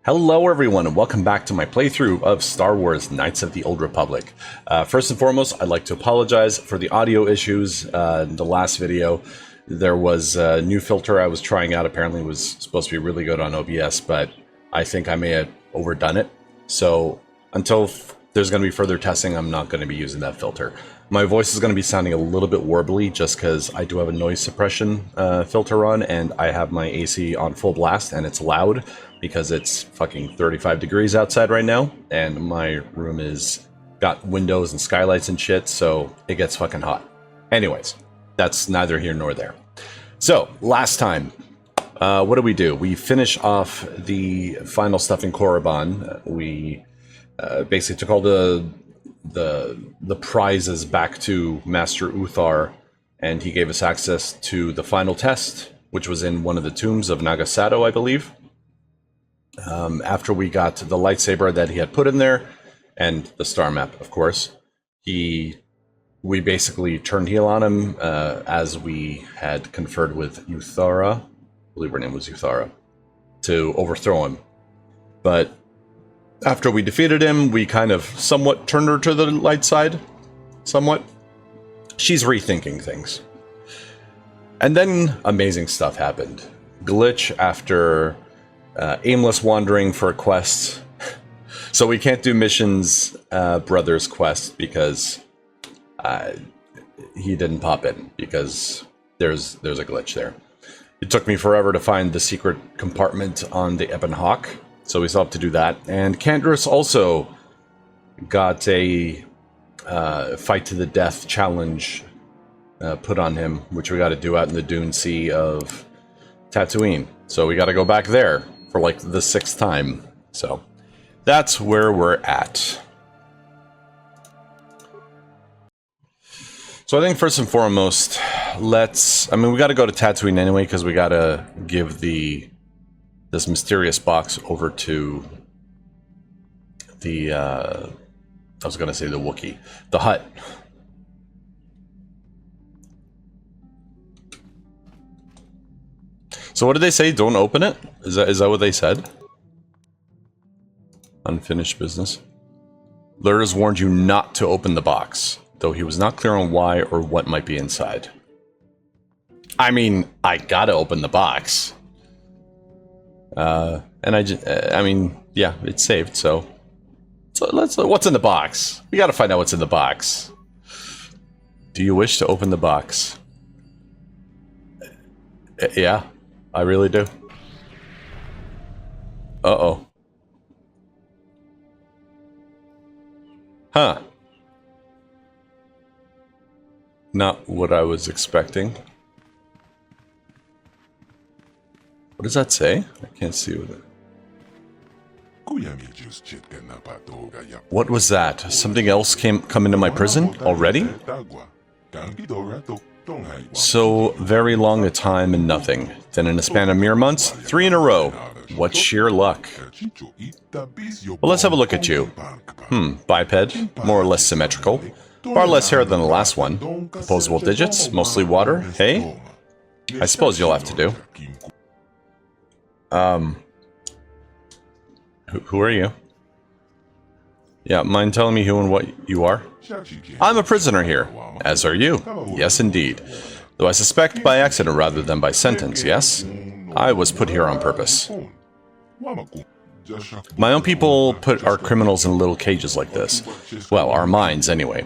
Hello everyone and welcome back to my playthrough of Star Wars Knights of the Old Republic. First and foremost, I'd like to apologize for the audio issues in the last video. There was a new filter I was trying out, apparently it was supposed to be really good on OBS, but I think I may have overdone it. So until there's going to be further testing, I'm not going to be using that filter. My voice is going to be sounding a little bit warbly just because I do have a noise suppression filter on, and I have my AC on full blast and it's loud because it's fucking 35 degrees outside right now, and my room is got windows and skylights and shit, so it gets fucking hot. Anyways, that's neither here nor there. So, last time, what did we do? We finish off the final stuff in Korriban. We basically took all the prizes back to Master Uthar, and he gave us access to the final test, which was in one of the tombs of Nagasato, I believe. After we got the lightsaber that he had put in there, and the star map, of course, we basically turned heel on him, as we had conferred with Uthara, I believe her name was Uthara, to overthrow him. But after we defeated him, we kind of somewhat turned her to the light side. Somewhat. She's rethinking things. And then amazing stuff happened. Glitch after aimless wandering for a quest. So we can't do Mission's brother's quest because he didn't pop in, because there's a glitch there. It took me forever to find the secret compartment on the Ebon Hawk, so we still have to do that. And Kandris also got a fight to the death challenge put on him, which we got to do out in the Dune Sea of Tatooine. So we got to go back there for like the 6th time. So that's where we're at. So I think first and foremost, we got to go to Tatooine anyway, because we got to give this mysterious box over to the, I was going to say the Wookiee, the Hutt. So what did they say? Don't open it? Is that what they said? Unfinished business. Lurs warned you not to open the box, though he was not clear on why or what might be inside. I mean, I gotta open the box. And I mean, yeah, it's saved, so let's, what's in the box? We gotta find out what's in the box. Do you wish to open the box? Yeah, I really do. Uh-oh. Huh. Not what I was expecting. What does that say? I can't see what it... What was that? Something else come into my prison already? So very long a time and nothing. Then in a span of mere months, 3 in a row. What sheer luck. Well, let's have a look at you. Biped, more or less symmetrical. Far less hair than the last one. Opposable digits, mostly water, hey? I suppose you'll have to do. Who are you? Yeah, mind telling me who and what you are? I'm a prisoner here. As are you. Yes, indeed. Though I suspect by accident rather than by sentence, yes? I was put here on purpose. My own people put our criminals in little cages like this. Well, our minds, anyway.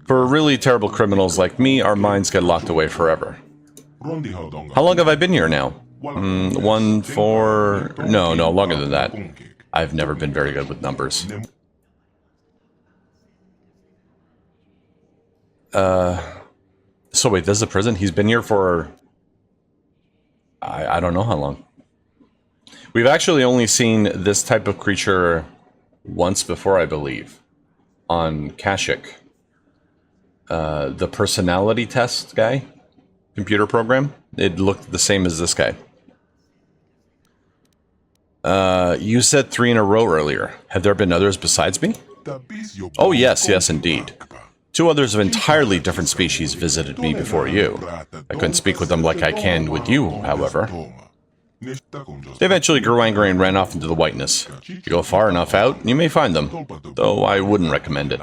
For really terrible criminals like me, our minds get locked away forever. How long have I been here now? No, longer than that. I've never been very good with numbers. So wait, this is a prison? He's been here for... I don't know how long. We've actually only seen this type of creature once before, I believe. On Kashyyyk. The personality test guy. Computer program. It looked the same as this guy. You said 3 in a row earlier. Have there been others besides me? Oh yes, indeed. 2 others of entirely different species visited me before you. I couldn't speak with them like I can with you, however. They eventually grew angry and ran off into the whiteness. If you go far enough out, you may find them, though I wouldn't recommend it.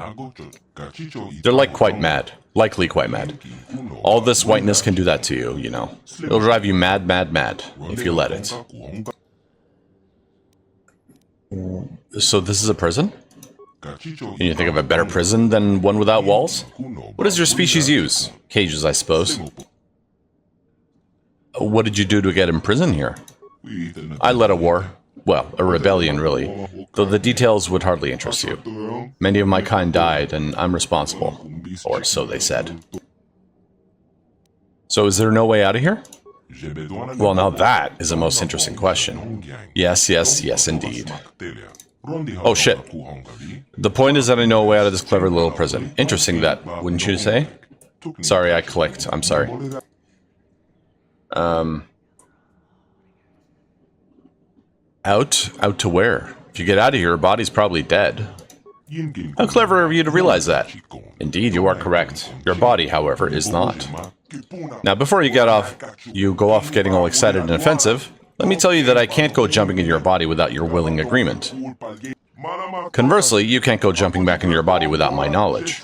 They're quite mad. Likely quite mad. All this whiteness can do that to you, you know. It'll drive you mad, mad, mad, if you let it. So this is a prison? Can you think of a better prison than one without walls? What does your species use? Cages, I suppose. What did you do to get in prison here? I led a war. Well, a rebellion, really. Though the details would hardly interest you. Many of my kind died, and I'm responsible. Or so they said. So is there no way out of here? Well, now that is a most interesting question. Yes, yes, yes, indeed. Oh, shit. The point is that I know a way out of this clever little prison. Interesting that, wouldn't you say? Sorry, I clicked. I'm sorry. Out? Out to where? If you get out of here, your body's probably dead. How clever of you to realize that. Indeed, you are correct. Your body, however, is not. Now, before you go off getting all excited and offensive, let me tell you that I can't go jumping into your body without your willing agreement. Conversely, you can't go jumping back into your body without my knowledge.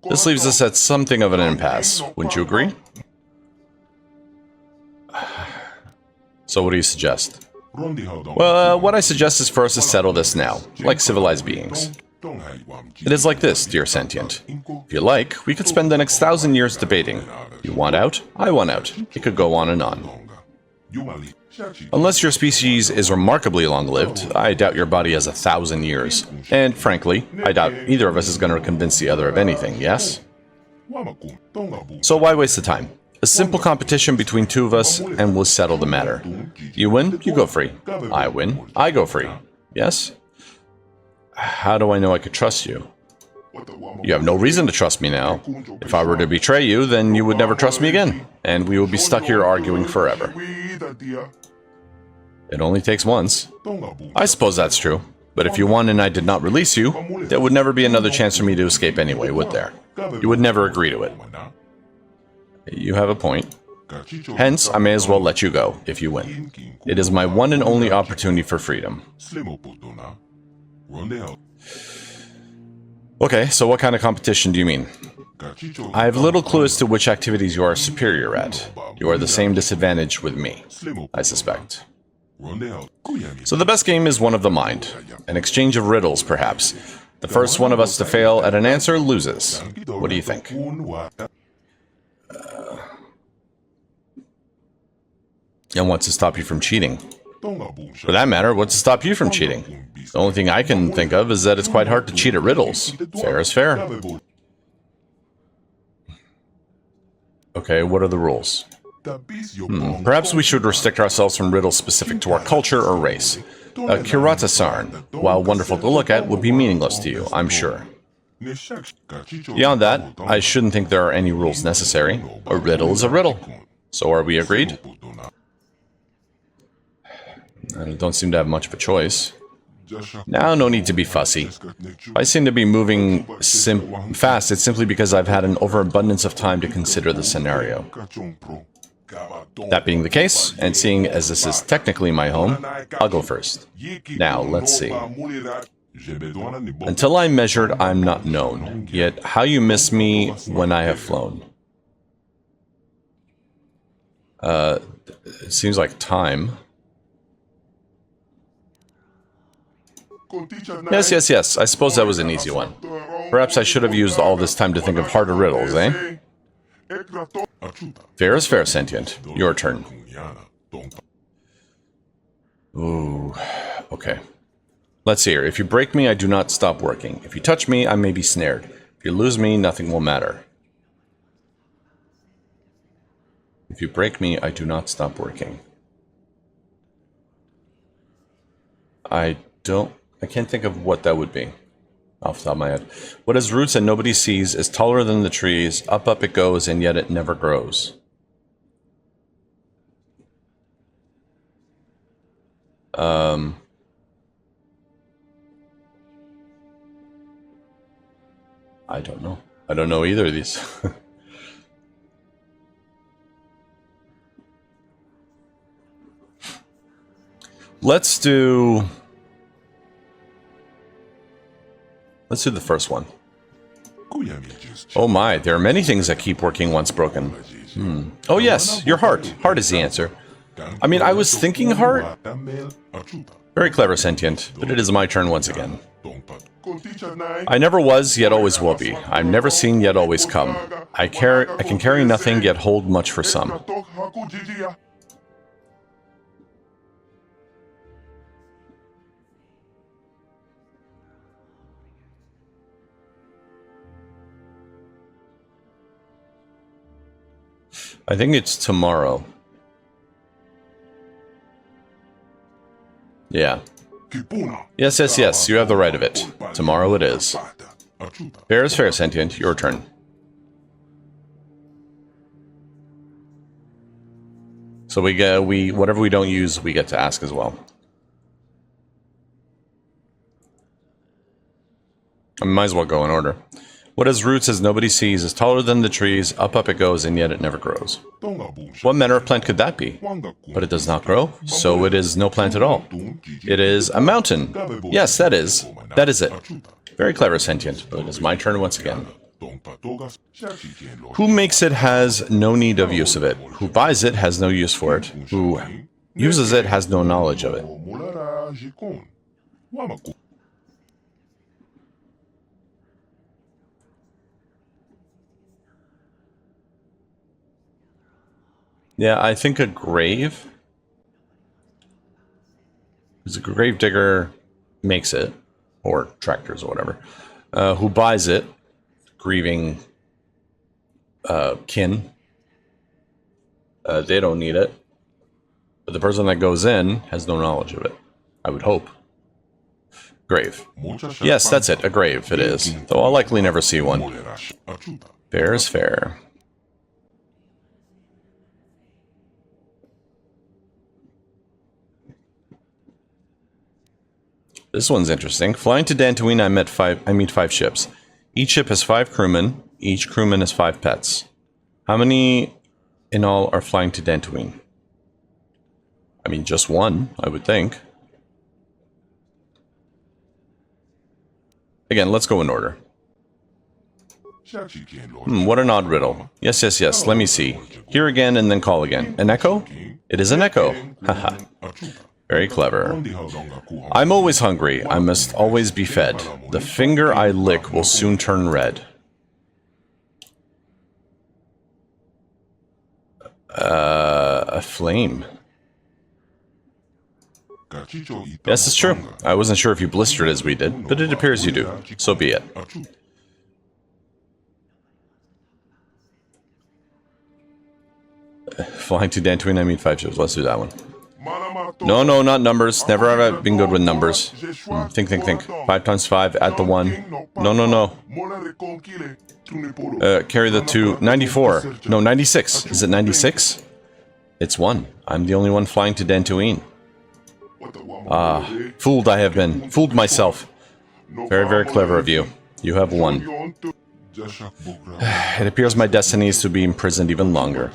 This leaves us at something of an impasse. Wouldn't you agree? So what do you suggest? Well, what I suggest is for us to settle this now, like civilized beings. It is like this, dear sentient. If you like, we could spend the next 1,000 years debating. You want out? I want out. It could go on and on. Unless your species is remarkably long-lived, I doubt your body has 1,000 years. And frankly, I doubt either of us is going to convince the other of anything, yes? So why waste the time? A simple competition between two of us, and we'll settle the matter. You win, you go free. I win, I go free. Yes? How do I know I could trust you? You have no reason to trust me now. If I were to betray you, then you would never trust me again, and we would be stuck here arguing forever. It only takes once. I suppose that's true. But if you won and I did not release you, there would never be another chance for me to escape anyway, would there? You would never agree to it. You have a point. Hence, I may as well let you go, if you win. It is my one and only opportunity for freedom. Okay, so what kind of competition do you mean? I have little clue as to which activities you are superior at. You are the same disadvantage with me, I suspect. So the best game is one of the mind. An exchange of riddles, perhaps. The first one of us to fail at an answer loses. What do you think? And what's to stop you from cheating? For that matter, what's to stop you from cheating? The only thing I can think of is that it's quite hard to cheat at riddles. Fair is fair. Okay, what are the rules? Perhaps we should restrict ourselves from riddles specific to our culture or race. A Kirata-san, while wonderful to look at, would be meaningless to you, I'm sure. Beyond that, I shouldn't think there are any rules necessary. A riddle is a riddle. So are we agreed? I don't seem to have much of a choice. Now, no need to be fussy. If I seem to be moving fast, it's simply because I've had an overabundance of time to consider the scenario. That being the case, and seeing as this is technically my home, I'll go first. Now, let's see. Until I'm measured, I'm not known. Yet, how you miss me when I have flown. It seems like time. Yes, yes, yes. I suppose that was an easy one. Perhaps I should have used all this time to think of harder riddles, eh? Fair is fair, sentient. Your turn. Ooh, okay. Let's see here. If you break me, I do not stop working. If you touch me, I may be snared. If you lose me, nothing will matter. If you break me, I do not stop working. I can't think of what that would be off the top of my head. What has roots and nobody sees is taller than the trees. Up, up it goes, and yet it never grows. I don't know. I don't know either of these. Let's do the first one. Oh my, there are many things that keep working once broken. Oh yes, your heart. Heart is the answer. I mean, I was thinking heart. Very clever, sentient, but it is my turn once again. I never was, yet always will be. I'm never seen, yet always come. I can carry nothing, yet hold much for some. I think it's tomorrow. Yeah. Yes, yes, yes, you have the right of it. Tomorrow it is. Fair is fair, sentient. Your turn. So whatever we don't use, we get to ask as well. I might as well go in order. What has roots as nobody sees, is taller than the trees, up it goes, and yet it never grows. What manner of plant could that be? But it does not grow, so it is no plant at all. It is a mountain. Yes, that is it. Very clever, sentient, but it is my turn once again. Who makes it has no need of use of it. Who buys it has no use for it. Who uses it has no knowledge of it. Yeah, I think a grave. Because a grave digger makes it, or tractors or whatever. Who buys it? Grieving kin. They don't need it. But the person that goes in has no knowledge of it. I would hope. Grave. Yes, that's it. A grave it is. Though I'll likely never see one. Fair is fair. This one's interesting. Flying to Dantooine, I meet 5 ships. Each ship has 5 crewmen. Each crewman has 5 pets. How many in all are flying to Dantooine? I mean, just one, I would think. Again, let's go in order. What an odd riddle. Yes, yes, yes, let me see. Hear again and then call again. An echo? It is an echo. Haha. Very clever. I'm always hungry. I must always be fed. The finger I lick will soon turn red. A flame. Yes, it's true. I wasn't sure if you blistered as we did, but it appears you do. So be it. Flying to Dantooine, I meet 5 ships. Let's do that one. No, no, not numbers. Never have I been good with numbers. Think. 5 times 5, add the 1. No. Carry the 2. 94. No, 96. Is it 96? It's 1. I'm the only one flying to Dantooine. Fooled I have been. Fooled myself. Very, very clever of you. You have 1. It appears my destiny is to be imprisoned even longer.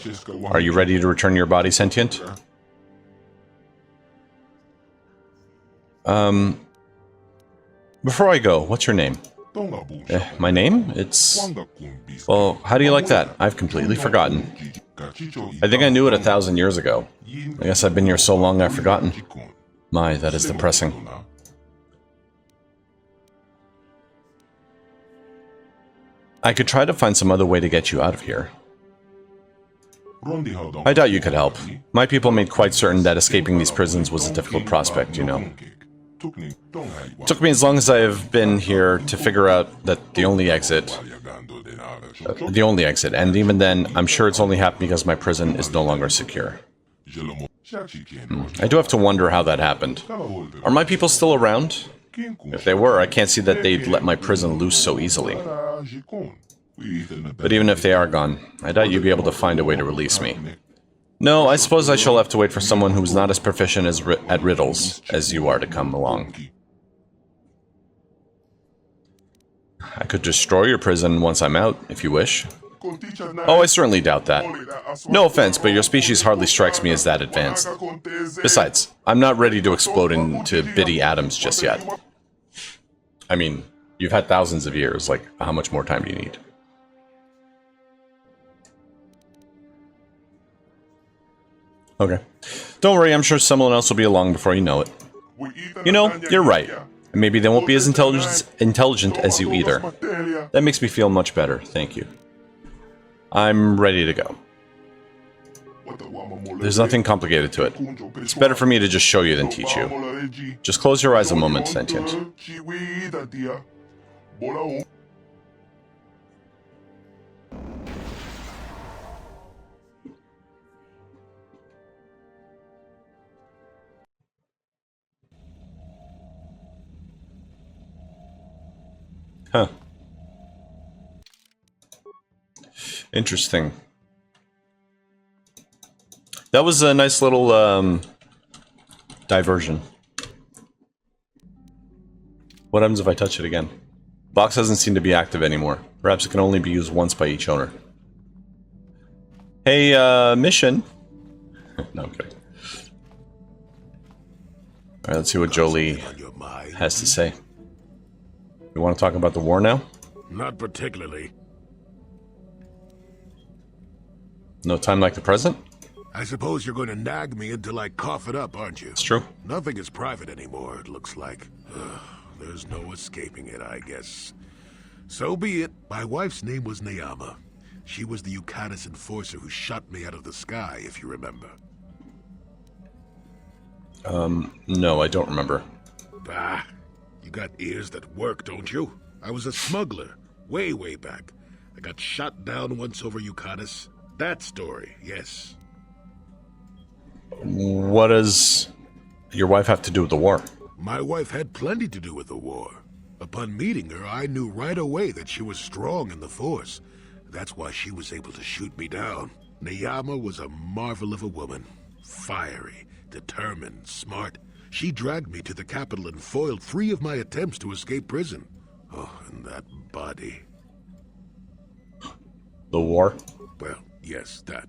Are you ready to return your body, sentient? Before I go, what's your name? My name? It's... Well, how do you like that? I've completely forgotten. I think I knew it 1,000 years ago. I guess I've been here so long I've forgotten. My, that is depressing. I could try to find some other way to get you out of here. I doubt you could help. My people made quite certain that escaping these prisons was a difficult prospect, you know. It took me as long as I have been here to figure out that the only exit, and even then, I'm sure it's only happened because my prison is no longer secure. I do have to wonder how that happened. Are my people still around? If they were, I can't see that they'd let my prison loose so easily. But even if they are gone, I doubt you'd be able to find a way to release me. No, I suppose I shall have to wait for someone who's not as proficient at riddles as you are to come along. I could destroy your prison once I'm out, if you wish. Oh, I certainly doubt that. No offense, but your species hardly strikes me as that advanced. Besides, I'm not ready to explode into bitty atoms just yet. I mean, you've had thousands of years, like, how much more time do you need? Okay. Don't worry, I'm sure someone else will be along before you know it. You know, you're right. And maybe they won't be as intelligent as you either. That makes me feel much better, thank you. I'm ready to go. There's nothing complicated to it. It's better for me to just show you than teach you. Just close your eyes a moment, sentient. Huh. Interesting. That was a nice little diversion. What happens if I touch it again? Box doesn't seem to be active anymore. Perhaps it can only be used once by each owner. Hey, mission. No, I'm kidding. Alright, let's see what Jolie has to say. You want to talk about the war now? Not particularly. No time like the present? I suppose you're going to nag me until I cough it up, aren't you? It's true. Nothing is private anymore, it looks like. There's no escaping it, I guess. So be it. My wife's name was Neyama. She was the Yukanis enforcer who shot me out of the sky, if you remember. No, I don't remember. Bah. You got ears that work, don't you? I was a smuggler, way back. I got shot down once over Yukanis. That story, yes. What does your wife have to do with the war? My wife had plenty to do with the war. Upon meeting her, I knew right away that she was strong in the Force. That's why she was able to shoot me down. Neyama was a marvel of a woman. Fiery, determined, smart. She dragged me to the capital and foiled 3 of my attempts to escape prison. Oh, and that body. The war? Well, yes, that.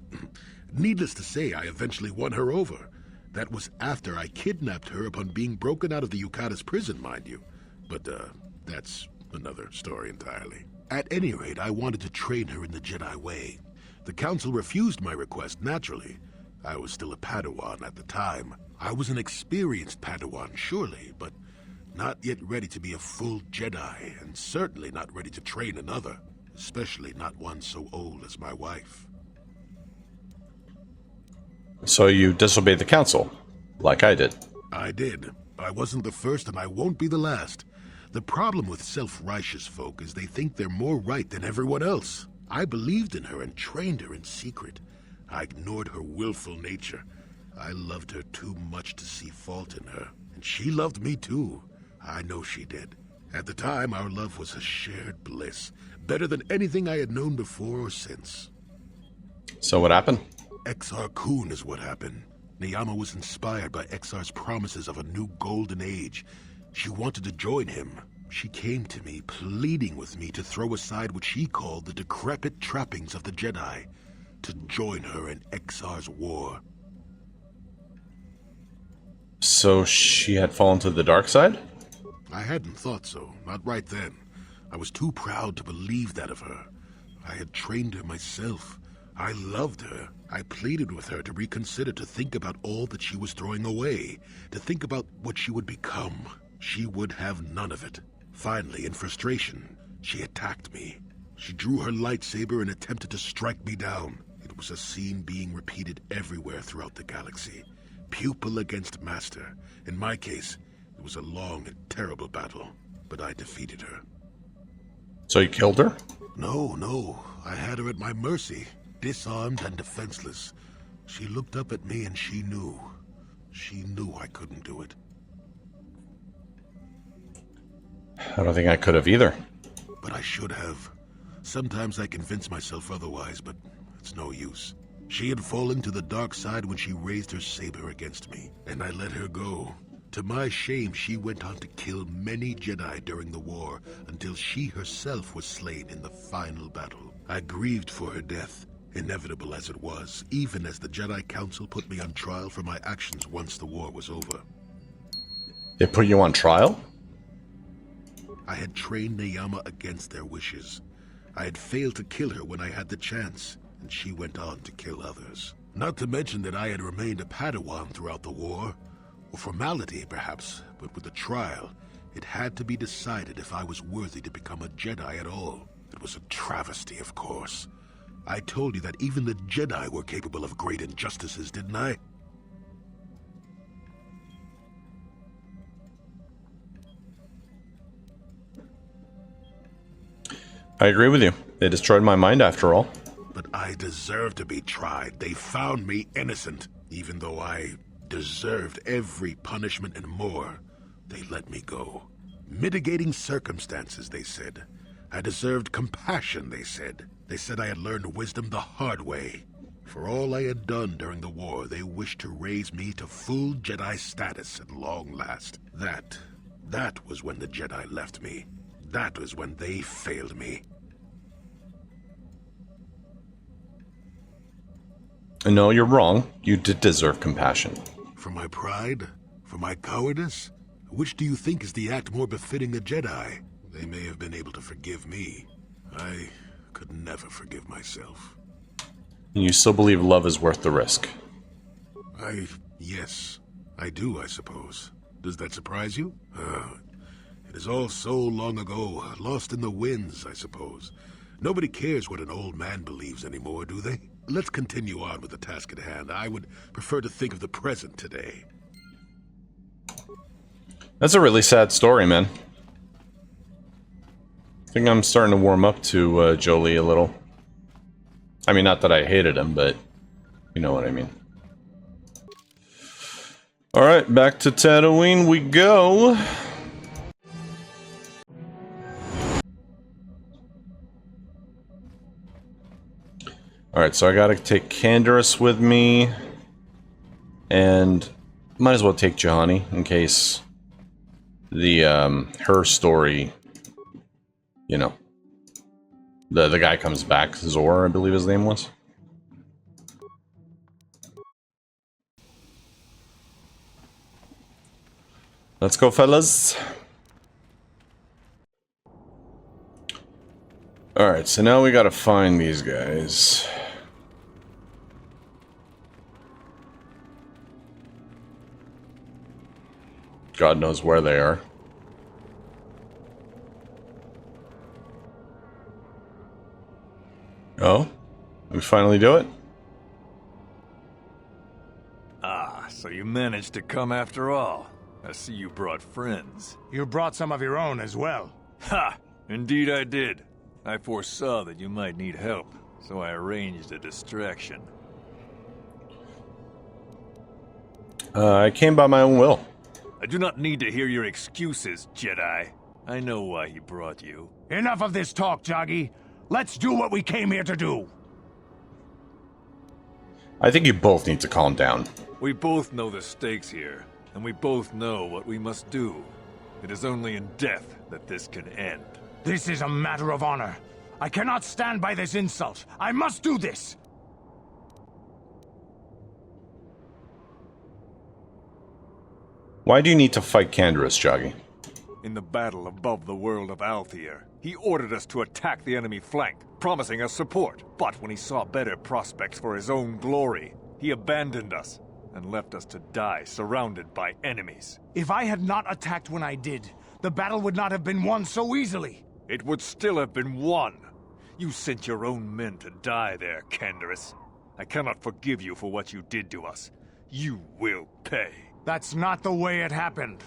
Needless to say, I eventually won her over. That was after I kidnapped her upon being broken out of the Yukatas prison, mind you. But, that's another story entirely. At any rate, I wanted to train her in the Jedi way. The Council refused my request, naturally. I was still a Padawan at the time. I was an experienced Padawan, surely, but not yet ready to be a full Jedi, and certainly not ready to train another, especially not one so old as my wife. So you disobeyed the Council, like I did. I did. I wasn't the first, and I won't be the last. The problem with self-righteous folk is they think they're more right than everyone else. I believed in her and trained her in secret. I ignored her willful nature. I loved her too much to see fault in her, and she loved me too. I know she did. At the time, our love was a shared bliss, better than anything I had known before or since. So what happened? Exar Kun is what happened. Neyama was inspired by Exar's promises of a new golden age. She wanted to join him. She came to me, pleading with me to throw aside what she called the decrepit trappings of the Jedi, to join her in Exar's war. So she had fallen to the dark side? I hadn't thought so, not right then. I was too proud to believe that of her. I had trained her myself. I loved her. I pleaded with her to reconsider, to think about all that she was throwing away, to think about what she would become. She would have none of it. Finally, in frustration, she attacked me. She drew her lightsaber and attempted to strike me down. It was a scene being repeated everywhere throughout the galaxy. Pupil against master. In my case, it was a long and terrible battle, but I defeated her. So you killed her? No. I had her at my mercy, disarmed and defenseless. She looked up at me and she knew. She knew I couldn't do it. I don't think I could have either. But I should have. Sometimes I convince myself otherwise, but it's no use. She had fallen to the dark side when she raised her saber against me, and I let her go. To my shame, she went on to kill many Jedi during the war, until she herself was slain in the final battle. I grieved for her death, inevitable as it was, even as the Jedi Council put me on trial for my actions once the war was over. They put you on trial? I had trained Neyama against their wishes. I had failed to kill her when I had the chance, and she went on to kill others. Not to mention that I had remained a Padawan throughout the war. Or formality, perhaps, but with the trial, it had to be decided if I was worthy to become a Jedi at all. It was a travesty, of course. I told you that even the Jedi were capable of great injustices, didn't I? I agree with you. They destroyed my mind after all. But I deserve to be tried. They found me innocent. Even though I deserved every punishment and more, they let me go. Mitigating circumstances, they said. I deserved compassion, they said. They said I had learned wisdom the hard way. For all I had done during the war, they wished to raise me to full Jedi status at long last. That was when the Jedi left me. That was when they failed me. No, you're wrong. You did deserve compassion. For my pride? For my cowardice? Which do you think is the act more befitting a Jedi? They may have been able to forgive me. I could never forgive myself. And you still believe love is worth the risk? Yes, I do, I suppose. Does that surprise you? It is all so long ago, lost in the winds, I suppose. Nobody cares what an old man believes anymore, do they? Let's continue on with the task at hand. I would prefer to think of the present today. That's a really sad story, man. I think I'm starting to warm up to Jolie a little. I mean, not that I hated him, but you know what I mean. Alright, back to Tatooine we go. Alright, so I gotta take Canderous with me. And might as well take Johnny in case the her story, you know, the guy comes back. Zor, I believe his name was. Let's go, fellas. Alright, so now we gotta find these guys. God knows where they are. Oh? We finally do it? Ah, so you managed to come after all. I see you brought friends. You brought some of your own as well. Ha! Indeed I did. I foresaw that you might need help, so I arranged a distraction. I came by my own will. I do not need to hear your excuses, Jedi. I know why he brought you. Enough of this talk, Joggy. Let's do what we came here to do. I think you both need to calm down. We both know the stakes here, and we both know what we must do. It is only in death that this can end. This is a matter of honor. I cannot stand by this insult. I must do this. Why do you need to fight Canderous, Joggy? In the battle above the world of Althir, he ordered us to attack the enemy flank, promising us support. But when he saw better prospects for his own glory, he abandoned us and left us to die surrounded by enemies. If I had not attacked when I did, the battle would not have been won so easily. It would still have been won. You sent your own men to die there, Canderous. I cannot forgive you for what you did to us. You will pay. That's not the way it happened.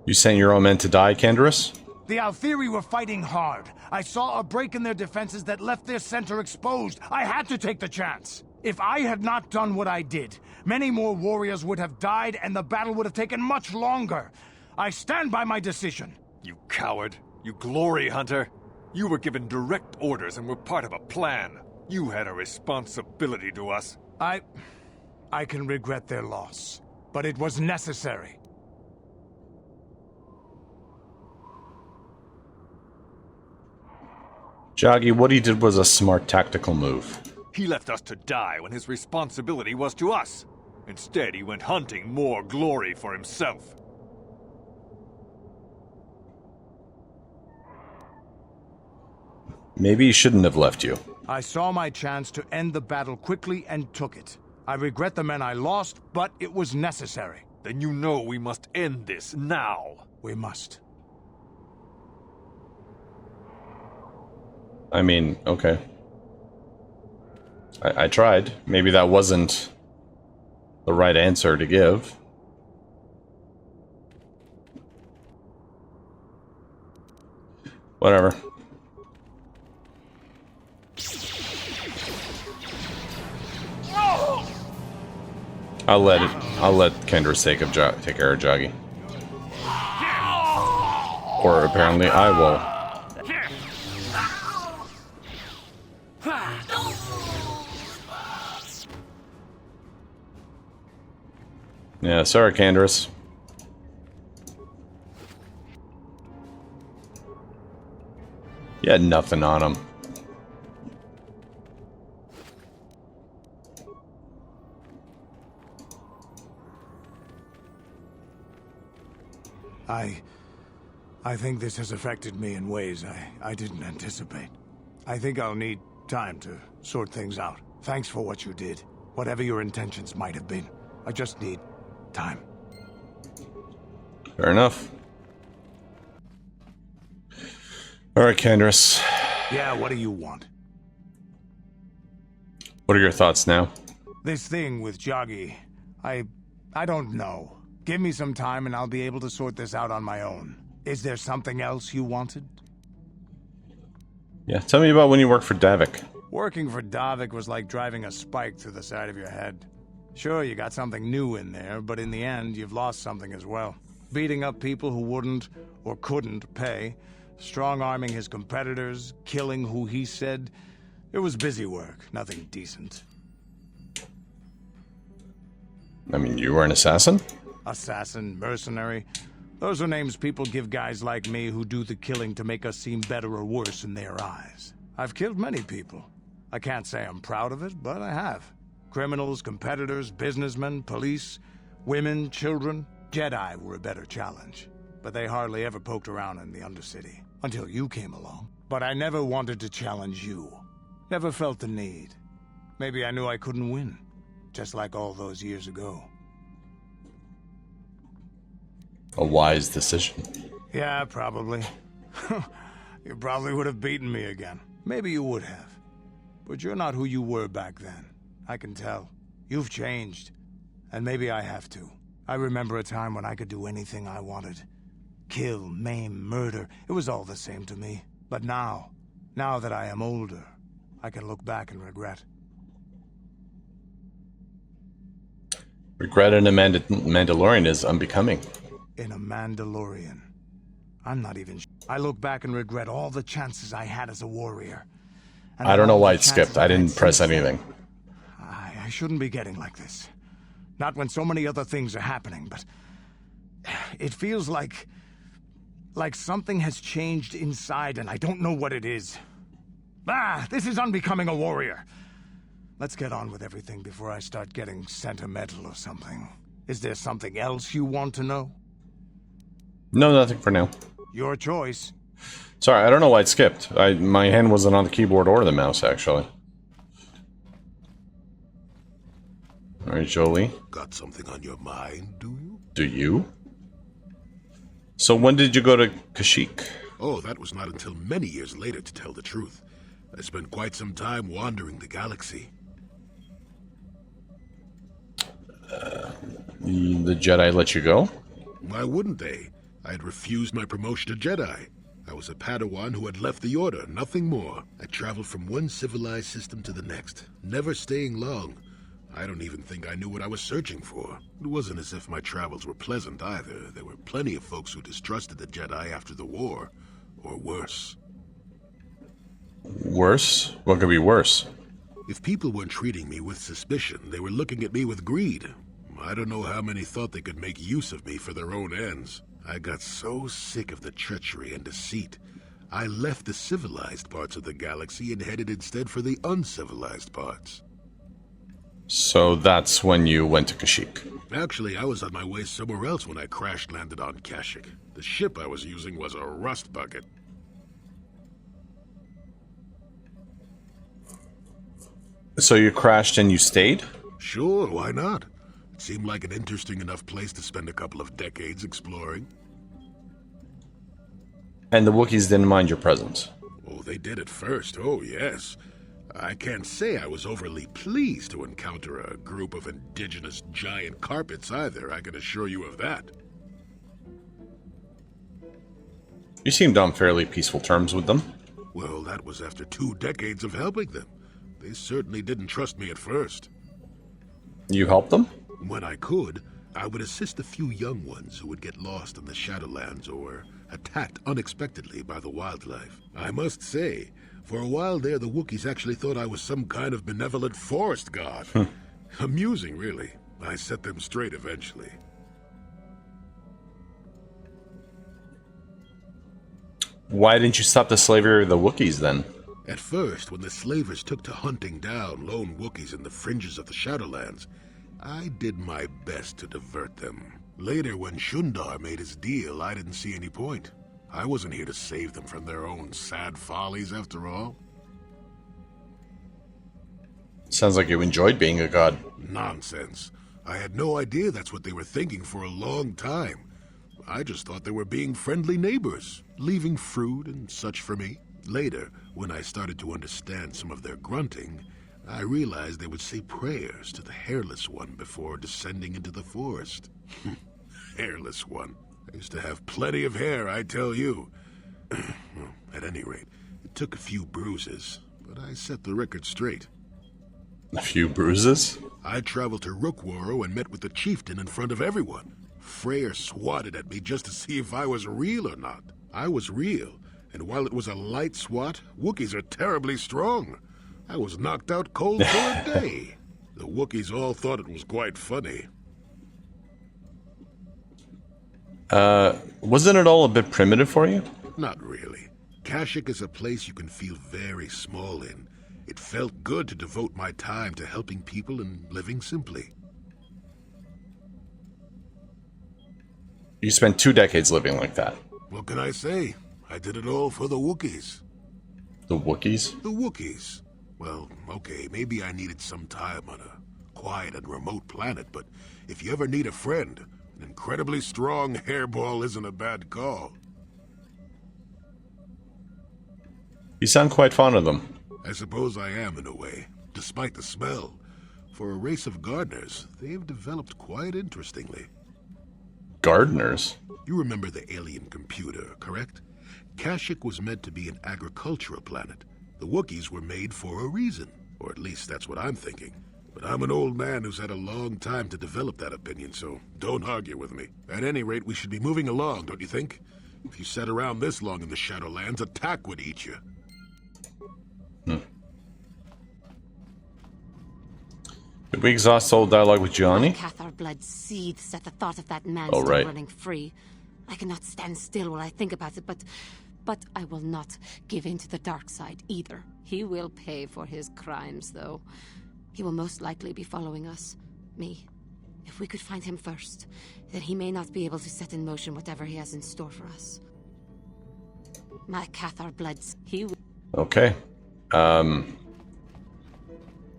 You sent your own men to die, Canderous? The Althiri were fighting hard. I saw a break in their defenses that left their center exposed. I had to take the chance. If I had not done what I did, many more warriors would have died and the battle would have taken much longer. I stand by my decision. You coward. You glory hunter. You were given direct orders and were part of a plan. You had a responsibility to us. I can regret their loss, but it was necessary. Joggy, what he did was a smart tactical move. He left us to die when his responsibility was to us. Instead, he went hunting more glory for himself. Maybe he shouldn't have left you. I saw my chance to end the battle quickly and took it. I regret the men I lost, but it was necessary. Then you know we must end this now. We must. I mean, okay. I tried. Maybe that wasn't the right answer to give. Whatever. I'll let Kendra's take care of Joggy. Or apparently I will. Yeah, sorry, Candace. You had nothing on him. I think this has affected me in ways I didn't anticipate. I think I'll need time to sort things out. Thanks for what you did. Whatever your intentions might have been. I just need time. Fair enough. Alright, Candace. Yeah, what do you want? What are your thoughts now? This thing with Joggy, I don't know. Give me some time and I'll be able to sort this out on my own. Is there something else you wanted? Yeah, tell me about when you worked for Davik. Working for Davik was like driving a spike through the side of your head. Sure, you got something new in there, but in the end, you've lost something as well. Beating up people who wouldn't or couldn't pay, strong-arming his competitors, killing who he said. It was busy work, nothing decent. I mean, you were an assassin? Assassin, mercenary. Those are names people give guys like me who do the killing to make us seem better or worse in their eyes. I've killed many people. I can't say I'm proud of it, but I have. Criminals, competitors, businessmen, police, women, children. Jedi were a better challenge. But they hardly ever poked around in the Undercity. Until you came along. But I never wanted to challenge you. Never felt the need. Maybe I knew I couldn't win. Just like all those years ago. A wise decision. Yeah, probably. You probably would have beaten me again. Maybe you would have. But you're not who you were back then. I can tell. You've changed. And maybe I have to. I remember a time when I could do anything I wanted. Kill, maim, murder. It was all the same to me. But now that I am older, I can look back and regret. Regret in a Mandalorian is unbecoming. In a Mandalorian. I'm not even I look back and regret all the chances I had as a warrior. And I don't know all why the it skipped. chances I I've had didn't press since then. anything. I shouldn't be getting like this. Not when so many other things are happening, but... It feels like something has changed inside and I don't know what it is. This is unbecoming a warrior. Let's get on with everything before I start getting sentimental or something. Is there something else you want to know? No, nothing for now. Your choice. Sorry, I don't know why it skipped. My hand wasn't on the keyboard or the mouse, actually. Alright, Jolie. Got something on your mind, do you? Do you? So when did you go to Kashyyyk? Oh, that was not until many years later, to tell the truth. I spent quite some time wandering the galaxy. The Jedi let you go? Why wouldn't they? I had refused my promotion to Jedi. I was a Padawan who had left the Order, nothing more. I traveled from one civilized system to the next, never staying long. I don't even think I knew what I was searching for. It wasn't as if my travels were pleasant either. There were plenty of folks who distrusted the Jedi after the war, or worse. Worse? What could be worse? If people weren't treating me with suspicion, they were looking at me with greed. I don't know how many thought they could make use of me for their own ends. I got so sick of the treachery and deceit. I left the civilized parts of the galaxy and headed instead for the uncivilized parts. So that's when you went to Kashyyyk. Actually, I was on my way somewhere else when I crash-landed on Kashyyyk. The ship I was using was a rust bucket. So you crashed and you stayed? Sure, why not? It seemed like an interesting enough place to spend a couple of decades exploring. And the Wookiees didn't mind your presence? Oh, they did at first, oh yes. I can't say I was overly pleased to encounter a group of indigenous giant carpets either, I can assure you of that. You seemed on fairly peaceful terms with them. Well, that was after 2 decades of helping them. They certainly didn't trust me at first. You helped them? When I could, I would assist a few young ones who would get lost in the Shadowlands or attacked unexpectedly by the wildlife. I must say, for a while there, the Wookiees actually thought I was some kind of benevolent forest god. Amusing, really. I set them straight eventually. Why didn't you stop the slavery of the Wookiees then? At first, when the slavers took to hunting down lone Wookiees in the fringes of the Shadowlands, I did my best to divert them. Later, when Shundar made his deal, I didn't see any point. I wasn't here to save them from their own sad follies, after all. Sounds like you enjoyed being a god. Nonsense. I had no idea that's what they were thinking for a long time. I just thought they were being friendly neighbors, leaving fruit and such for me. Later, when I started to understand some of their grunting, I realized they would say prayers to the Hairless One before descending into the forest. Hairless One. I used to have plenty of hair, I tell you. Well, at any rate, it took a few bruises, but I set the record straight. A few bruises? I traveled to Rookwaro and met with the chieftain in front of everyone. Freyr swatted at me just to see if I was real or not. I was real, and while it was a light swat, Wookiees are terribly strong. I was knocked out cold for a day. The Wookiees all thought it was quite funny. Wasn't it all a bit primitive for you? Not really. Kashyyyk is a place you can feel very small in. It felt good to devote my time to helping people and living simply. You spent 2 decades living like that. What can I say? I did it all for the Wookiees. The Wookiees? The Wookiees. Well, okay, maybe I needed some time on a quiet and remote planet, but if you ever need a friend, an incredibly strong hairball isn't a bad call. You sound quite fond of them. I suppose I am in a way, despite the smell. For a race of gardeners, they've developed quite interestingly. Gardeners? You remember the alien computer, correct? Kashyyyk was meant to be an agricultural planet. The Wookiees were made for a reason, or at least that's what I'm thinking. But I'm an old man who's had a long time to develop that opinion, so don't argue with me. At any rate, we should be moving along, don't you think? If you sat around this long in the Shadowlands, attack would eat you. Did we exhaust all dialogue with Gianni? KOTOR blood seethes at the thought of that man Oh, still right. running free. I cannot stand still while I think about it, but I will not give in to the dark side either. He will pay for his crimes, though. He will most likely be following us. Me. If we could find him first, then he may not be able to set in motion whatever he has in store for us. My KOTOR bloods, he will... Okay.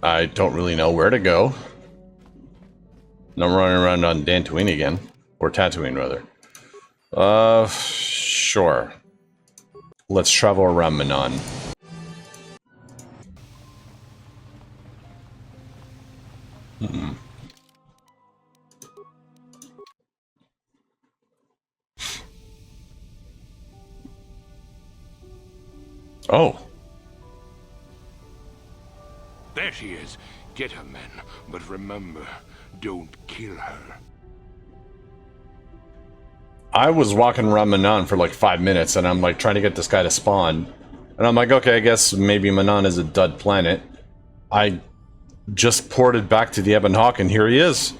I don't really know where to go. And I'm running around on Dantooine again. Or Tatooine, rather. Sure. Let's travel around Manon. Oh. There she is. Get her, men. But remember, don't kill her. I was walking around Manon for like 5 minutes, and I'm like trying to get this guy to spawn. And I'm like, okay, I guess maybe Manon is a dud planet. I just ported back to the Ebon Hawk, and here he is.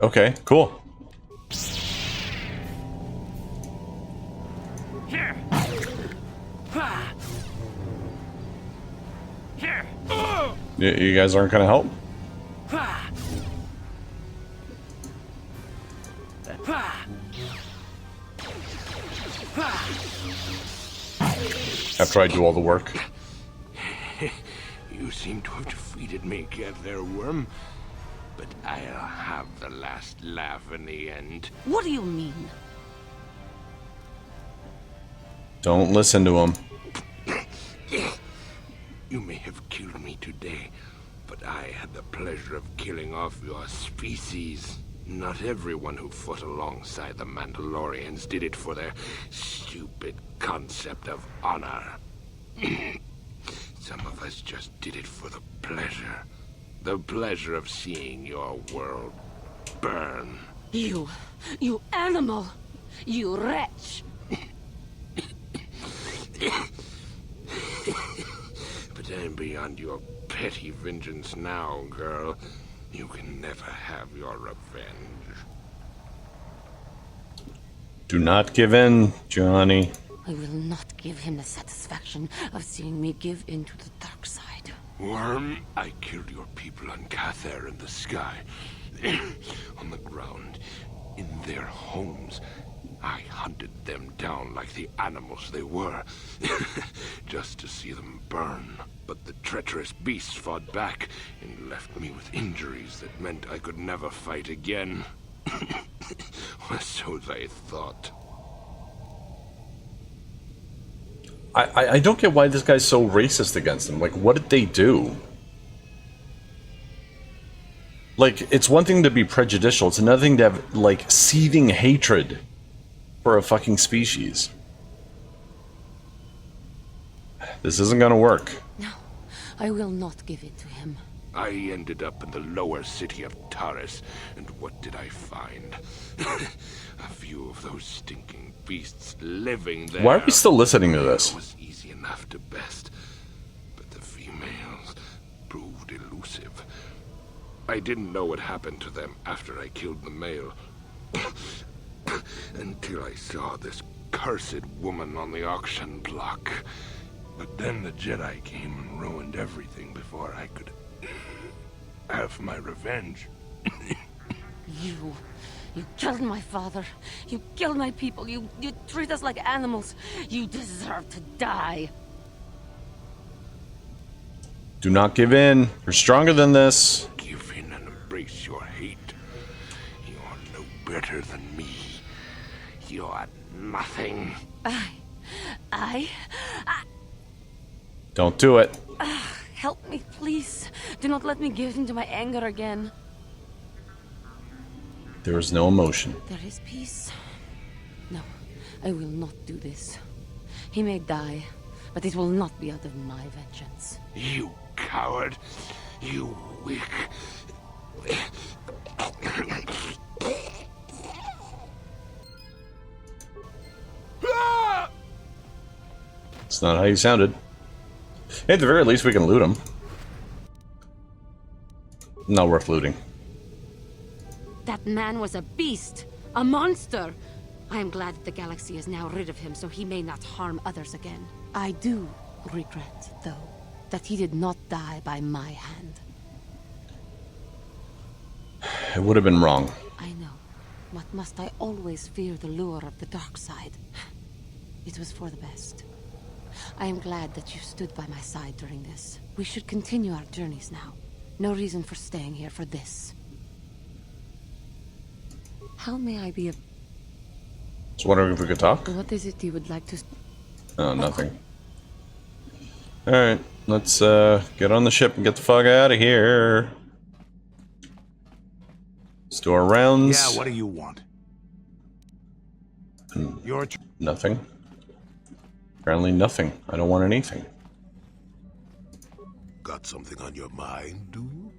Okay, cool. Here! You guys aren't gonna help? After I do all the work. You seem to have defeated me, Get there, Worm. But I'll have the last laugh in the end. What do you mean? Don't listen to him. You may have killed me today, but I had the pleasure of killing off your species. Not everyone who fought alongside the Mandalorians did it for their stupid concept of honor. Some of us just did it for the pleasure. The pleasure of seeing your world burn. You animal! You wretch! But I'm beyond your petty vengeance now, girl. You can never have your revenge. Do not give in, Johnny. I will not give him the satisfaction of seeing me give in to the dark side. Worm, I killed your people on Kathar in the sky. On the ground. In their homes. I hunted them down like the animals they were. Just to see them burn. But the treacherous beasts fought back and left me with injuries that meant I could never fight again. Or so they thought. I don't get why this guy's so racist against them. Like, what did they do? Like, it's one thing to be prejudicial. It's another thing to have, like, seething hatred for a fucking species. This isn't gonna work. No, I will not give in to him. I ended up in the lower city of Taris, and what did I find? A few of those stinking beasts living there. Why are we still listening to this? It was easy enough to best, but the females proved elusive. I didn't know what happened to them after I killed the male. Until I saw this cursed woman on the auction block. But then the Jedi came and ruined everything before I could have my revenge. You killed my father. You killed my people. You treat us like animals. You deserve to die. Do not give in. You're stronger than this. Give in and embrace your hate. You're no better than me. You're nothing. I... Don't do it. Help me, please. Do not let me give in to my anger again. There is no emotion. There is peace. No, I will not do this. He may die, but it will not be out of my vengeance. You coward. You weak. It's not how you sounded. At the very least, we can loot him. Not worth looting. That man was a beast, a monster. I am glad that the galaxy is now rid of him, so he may not harm others again. I do regret, though, that he did not die by my hand. It would have been wrong. I know, but must I always fear the lure of the dark side? It was for the best. I am glad that you stood by my side during this. We should continue our journeys now. No reason for staying here for this. How may I be of... Just wondering if we could talk? What is it you would like to... Oh, nothing. Alright, let's get on the ship and get the fuck out of here. Let's do our rounds. Yeah, what do you want? Your turn. Nothing. Apparently nothing. I don't want anything. Got something on your mind, do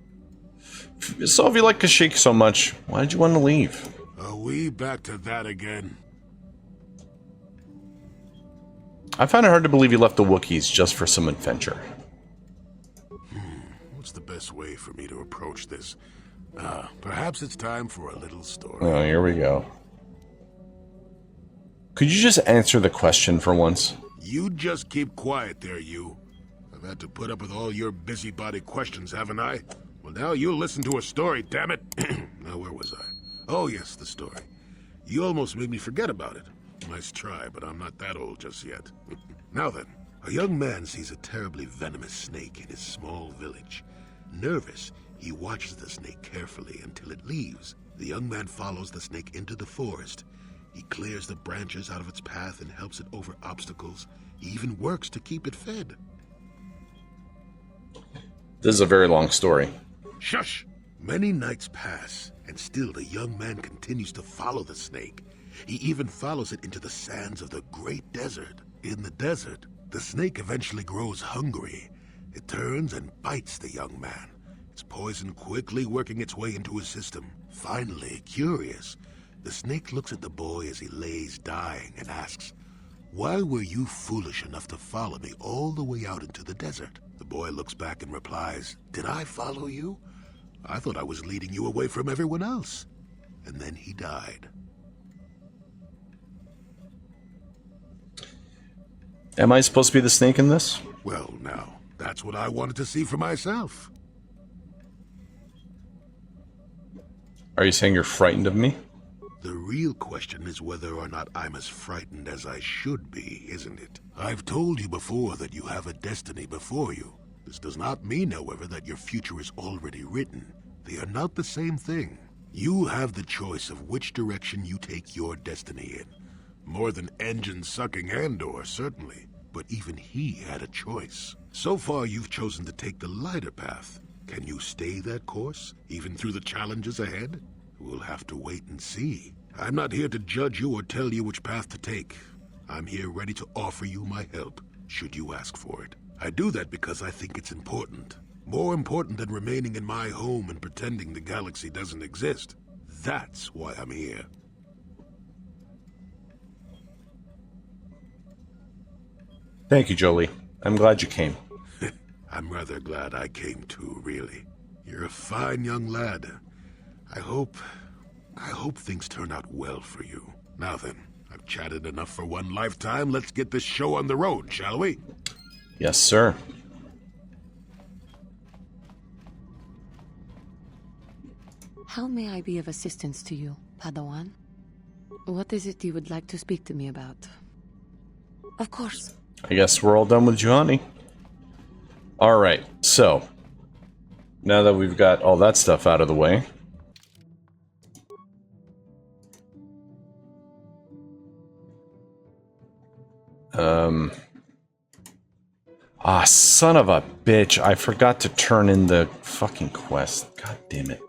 you? So if you like Kashyyyk so much, why did you want to leave? Are we back to that again? I find it hard to believe you left the Wookiees just for some adventure. What's the best way for me to approach this? Perhaps it's time for a little story. Oh, here we go. Could you just answer the question for once? You just keep quiet there, you. I've had to put up with all your busybody questions, haven't I? Well, now you'll listen to a story, damn it. Now, where was I? Oh, yes, the story. You almost made me forget about it. Nice try, but I'm not that old just yet. Now then, a young man sees a terribly venomous snake in his small village. Nervous, he watches the snake carefully until it leaves. The young man follows the snake into the forest. He clears the branches out of its path and helps it over obstacles. He even works to keep it fed. This is a very long story. Shush! Many nights pass, and still the young man continues to follow the snake. He even follows it into the sands of the great desert. In the desert, the snake eventually grows hungry. It turns and bites the young man, its poison quickly working its way into his system. Finally, curious, the snake looks at the boy as he lays dying and asks, "Why were you foolish enough to follow me all the way out into the desert?" The boy looks back and replies, "Did I follow you? I thought I was leading you away from everyone else." And then he died. Am I supposed to be the snake in this? Well, now, that's what I wanted to see for myself. Are you saying you're frightened of me? The real question is whether or not I'm as frightened as I should be, isn't it? I've told you before that you have a destiny before you. This does not mean, however, that your future is already written. They are not the same thing. You have the choice of which direction you take your destiny in. More than engine-sucking Andor, certainly. But even he had a choice. So far, you've chosen to take the lighter path. Can you stay that course, even through the challenges ahead? We'll have to wait and see. I'm not here to judge you or tell you which path to take. I'm here ready to offer you my help, should you ask for it. I do that because I think it's important. More important than remaining in my home and pretending the galaxy doesn't exist. That's why I'm here. Thank you, Jolie. I'm glad you came. I'm rather glad I came too, really. You're a fine young lad. I hope things turn out well for you. Now then, I've chatted enough for one lifetime. Let's get this show on the road, shall we? Yes, sir. How may I be of assistance to you, Padawan? What is it you would like to speak to me about? Of course. I guess we're all done with Juhani. Alright, so now that we've got all that stuff out of the way, son of a bitch, I forgot to turn in the fucking quest. God damn it.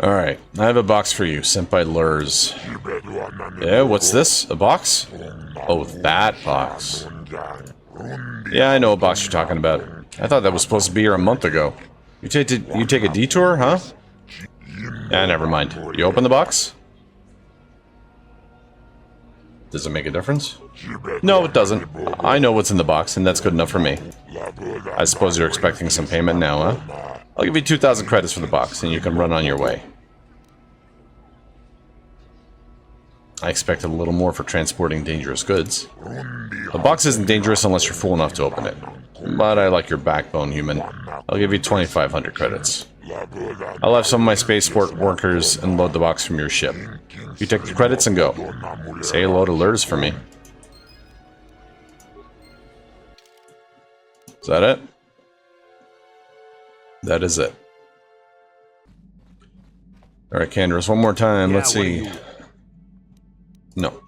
Alright, I have a box for you, sent by Lurs. Yeah, what's this? A box? Oh, that box. Yeah, I know what box you're talking about. I thought that was supposed to be here a month ago. You take a detour, huh? Yeah, never mind. You open the box? Does it make a difference? No, it doesn't. I know what's in the box, and that's good enough for me. I suppose you're expecting some payment now, huh? I'll give you 2,000 credits for the box, and you can run on your way. I expected a little more for transporting dangerous goods. The box isn't dangerous unless you're fool enough to open it. But I like your backbone, human. I'll give you 2,500 credits. I'll have some of my spaceport workers unload the box from your ship. You take the credits and go. Say hello to Lurs for me. Is that it? That is it. Alright, Candace, one more time. Let's see. No.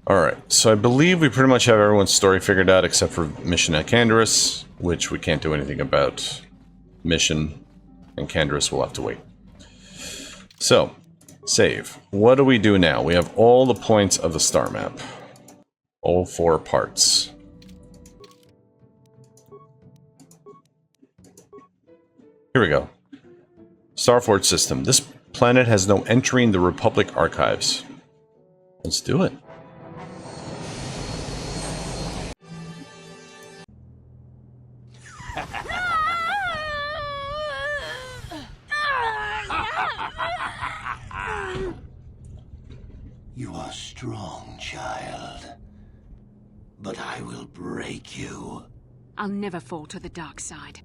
Alright, so I believe we pretty much have everyone's story figured out except for Mission at Candace, which we can't do anything about. Mission and Candace will have to wait. So, save. What do we do now? We have all the points of the star map. All 4 parts. Here we go. Starforge system. This planet has no entry in the Republic archives. Let's do it. You are strong, child. But I will break you. I'll never fall to the dark side.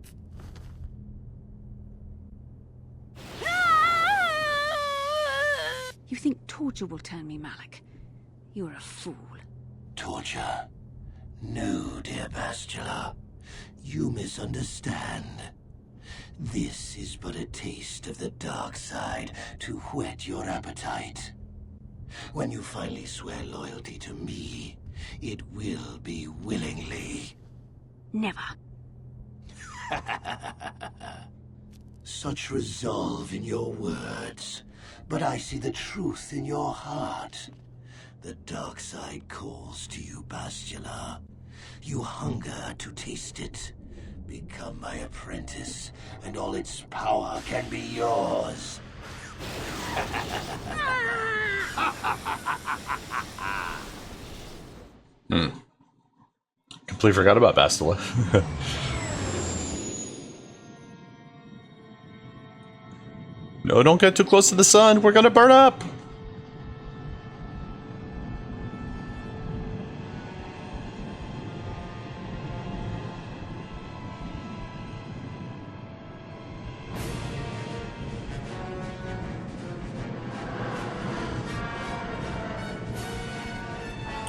You think torture will turn me, Malik? You're a fool. Torture? No, dear Bastila. You misunderstand. This is but a taste of the dark side to whet your appetite. When you finally swear loyalty to me, it will be willingly. Never. Such resolve in your words, but I see the truth in your heart. The dark side calls to you, Bastila. You hunger to taste it. Become my apprentice, and all its power can be yours. Completely forgot about Bastila. No, don't get too close to the sun. We're gonna burn up.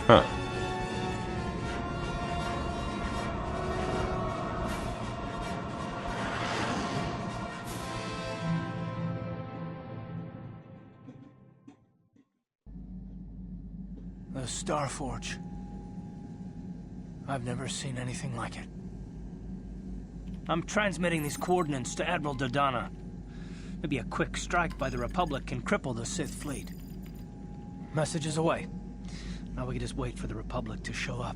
Huh. The Starforge. I've never seen anything like it. I'm transmitting these coordinates to Admiral Dodonna. Maybe a quick strike by the Republic can cripple the Sith fleet. Message is away. Now we can just wait for the Republic to show up.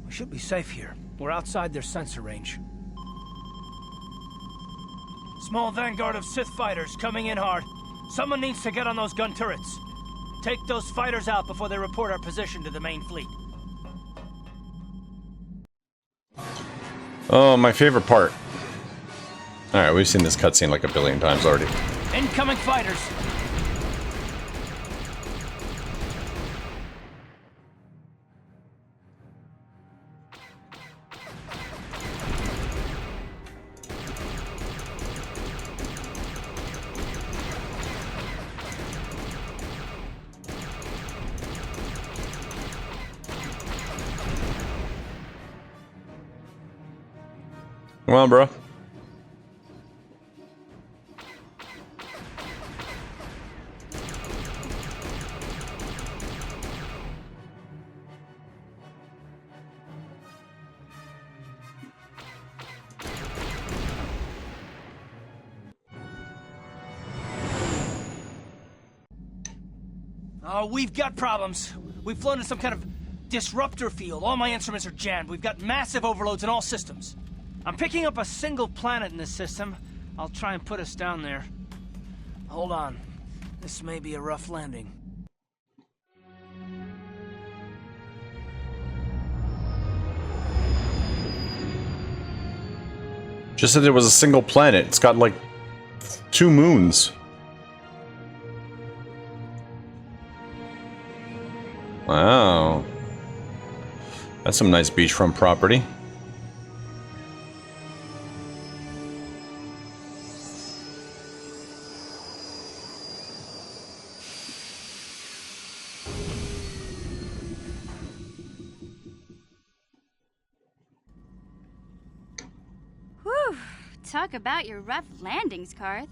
We should be safe here. We're outside their sensor range. Small vanguard of Sith fighters coming in hard. Someone needs to get on those gun turrets. Take those fighters out before they report our position to the main fleet. Oh, my favorite part. Alright, we've seen this cutscene like a billion times already. Incoming fighters! Come on, bro. Oh, we've got problems. We've flown in some kind of disruptor field. All my instruments are jammed. We've got massive overloads in all systems. I'm picking up a single planet in this system. I'll try and put us down there. Hold on. This may be a rough landing. Just said there was a single planet. It's got like 2 moons. Wow. That's some nice beachfront property. Whew. Talk about your rough landings, Karth.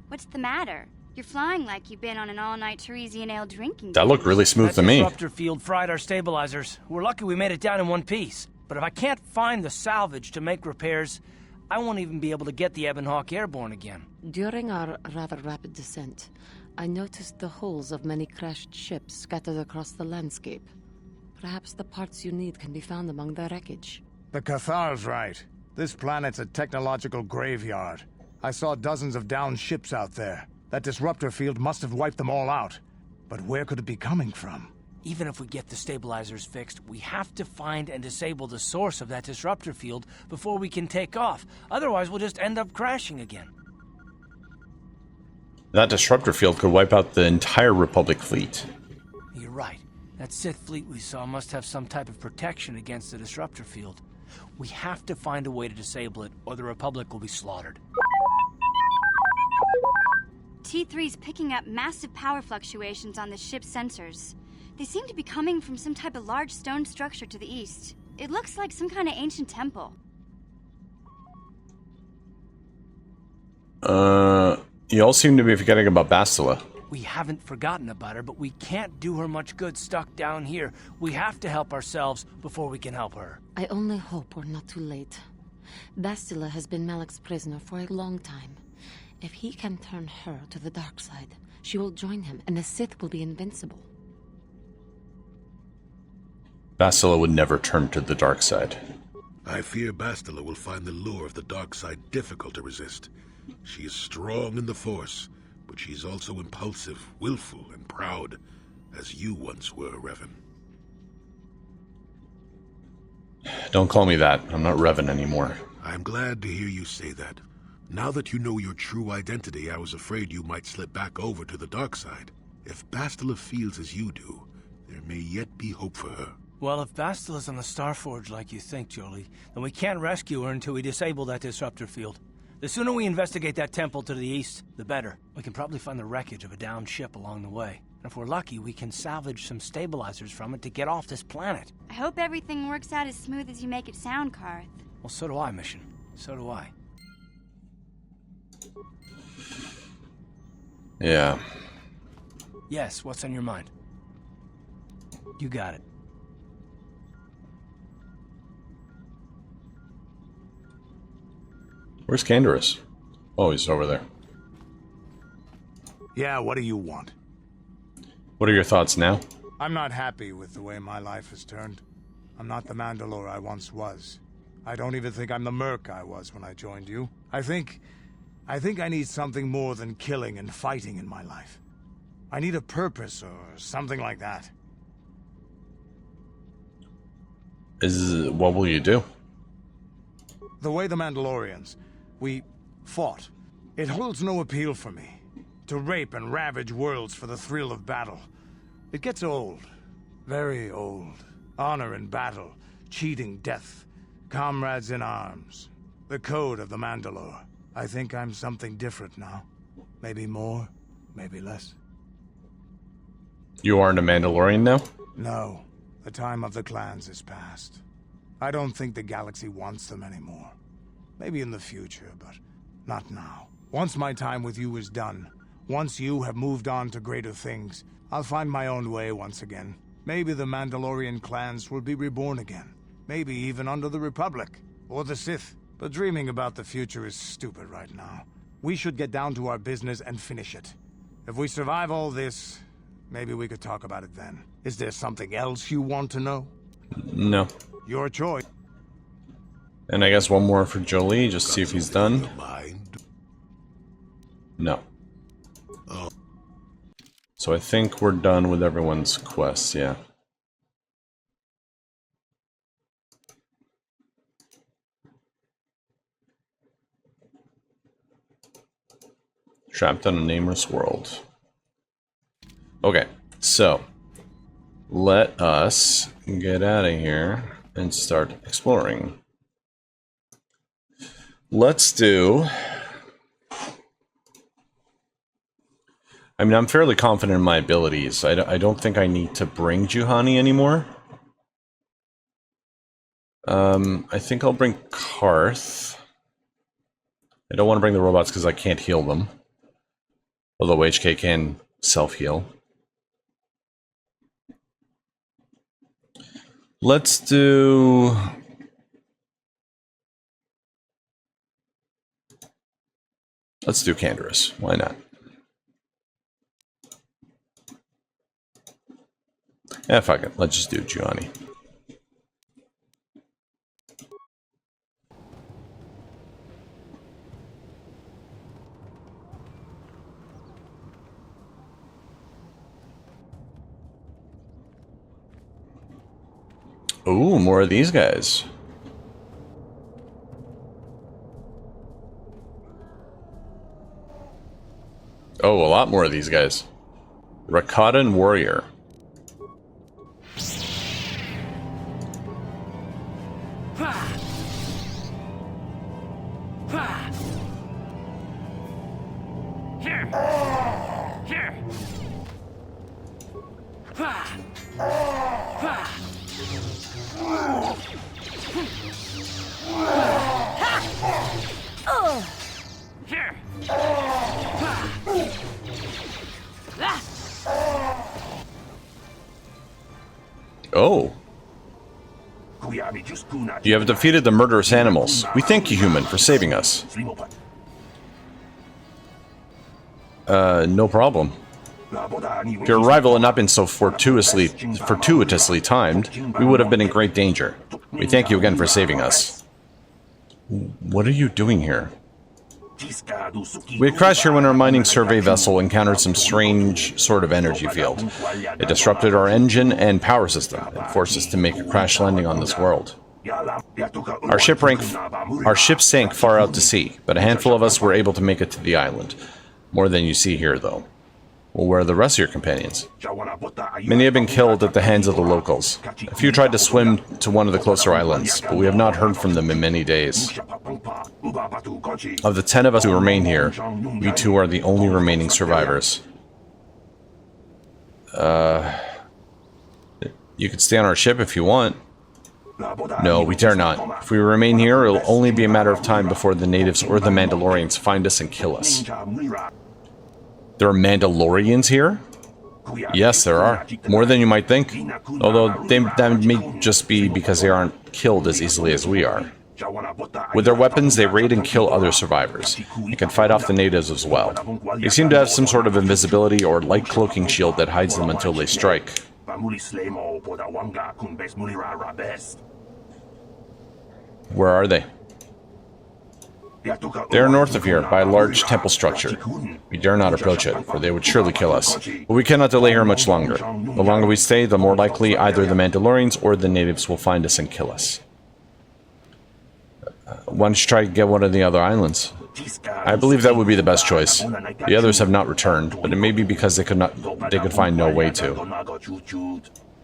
What's the matter? You're flying like you've been on an all-night Teresian ale drinking. That looked really smooth to That me. disruptor field fried our stabilizers. We're lucky we made it down in one piece. But if I can't find the salvage to make repairs, I won't even be able to get the Ebon Hawk airborne again. During our rather rapid descent, I noticed the hulls of many crashed ships scattered across the landscape. Perhaps the parts you need can be found among the wreckage. The KOTOR's right. This planet's a technological graveyard. I saw dozens of downed ships out there. That disruptor field must have wiped them all out. But where could it be coming from? Even if we get the stabilizers fixed, we have to find and disable the source of that disruptor field before we can take off. Otherwise, we'll just end up crashing again. That disruptor field could wipe out the entire Republic fleet. You're right. That Sith fleet we saw must have some type of protection against the disruptor field. We have to find a way to disable it, or the Republic will be slaughtered. T3's picking up massive power fluctuations on the ship's sensors. They seem to be coming from some type of large stone structure to the east. It looks like some kind of ancient temple. You all seem to be forgetting about Bastila. We haven't forgotten about her, but we can't do her much good stuck down here. We have to help ourselves before we can help her. I only hope we're not too late. Bastila has been Malak's prisoner for a long time. If he can turn her to the dark side, she will join him, and the Sith will be invincible. Bastila would never turn to the dark side. I fear Bastila will find the lure of the dark side difficult to resist. She is strong in the Force, but she's also impulsive, willful, and proud, as you once were, Revan. Don't call me that. I'm not Revan anymore. I'm glad to hear you say that. Now that you know your true identity, I was afraid you might slip back over to the dark side. If Bastila feels as you do, there may yet be hope for her. Well, if Bastila's on the Starforge like you think, Jolie, then we can't rescue her until we disable that disruptor field. The sooner we investigate that temple to the east, the better. We can probably find the wreckage of a downed ship along the way. And if we're lucky, we can salvage some stabilizers from it to get off this planet. I hope everything works out as smooth as you make it sound, Karth. Well, so do I, Mission. So do I. Yeah. Yes, what's on your mind? You got it. Where's Canderous? Oh, he's over there. Yeah, what do you want? What are your thoughts now? I'm not happy with the way my life has turned. I'm not the Mandalore I once was. I don't even think I'm the merc I was when I joined you. I think I need something more than killing and fighting in my life. I need a purpose or something like that. What will you do? The way the Mandalorians, we fought. It holds no appeal for me. To rape and ravage worlds for the thrill of battle. It gets old. Very old. Honor in battle. Cheating death. Comrades in arms. The code of the Mandalore. I think I'm something different now. Maybe more, maybe less. You aren't a Mandalorian now? No. The time of the clans is past. I don't think the galaxy wants them anymore. Maybe in the future, but not now. Once my time with you is done, once you have moved on to greater things, I'll find my own way once again. Maybe the Mandalorian clans will be reborn again. Maybe even under the Republic, or the Sith. But dreaming about the future is stupid right now. We should get down to our business and finish it. If we survive all this, maybe we could talk about it then. Is there something else you want to know? No. Your choice. And I guess one more for Jolie, just see if he's done. No. So I think we're done with everyone's quests, yeah. Trapped on a nameless world. Okay, so let us get out of here and start exploring. Let's do... I mean, I'm fairly confident in my abilities. I don't think I need to bring Juhani anymore. I think I'll bring Karth. I don't want to bring the robots because I can't heal them. Although HK can self-heal. Let's do... Let's do Canderous. Why not? Yeah, fuck it. Let's just do Gianni. Ooh, more of these guys. Oh, a lot more of these guys. Rakatan Warrior. Oh. You have defeated the murderous animals. We thank you, human, for saving us. No problem. If your arrival had not been so fortuitously timed, we would have been in great danger. We thank you again for saving us. What are you doing here? We had crashed here when our mining survey vessel encountered some strange sort of energy field. It disrupted our engine and power system and forced us to make a crash landing on this world. Our ship sank far out to sea, but a handful of us were able to make it to the island. More than you see here, though. Well, where are the rest of your companions? Many have been killed at the hands of the locals. A few tried to swim to one of the closer islands, but we have not heard from them in many days. Of the 10 of us who remain here, we two are the only remaining survivors. You could stay on our ship if you want. No, we dare not. If we remain here, it'll only be a matter of time before the natives or the Mandalorians find us and kill us. There are Mandalorians here? Yes, there are. More than you might think. Although that may just be because they aren't killed as easily as we are. With their weapons, they raid and kill other survivors. They can fight off the natives as well. They seem to have some sort of invisibility or light cloaking shield that hides them until they strike. Where are they? They are north of here, by a large temple structure. We dare not approach it, for they would surely kill us. But we cannot delay here much longer. The longer we stay, the more likely either the Mandalorians or the natives will find us and kill us. Why don't you try to get one of the other islands? I believe that would be the best choice. The others have not returned, but it may be because they could find no way to.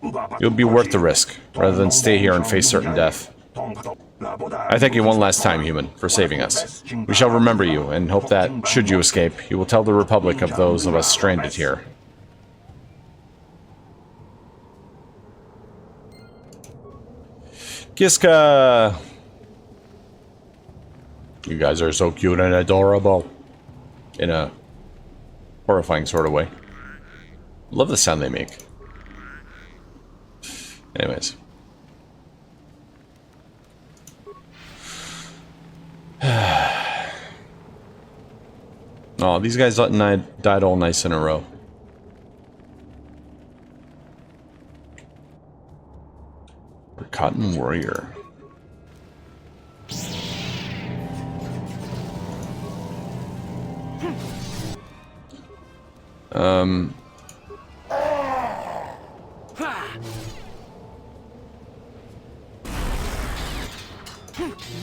It would be worth the risk, rather than stay here and face certain death. I thank you one last time, human, for saving us. We shall remember you, and hope that, should you escape, you will tell the Republic of those of us stranded here. Kiska! You guys are so cute and adorable. In a horrifying sort of way. Love the sound they make. Anyways. Oh, these guys died all nice in a row. Cotton Warrior.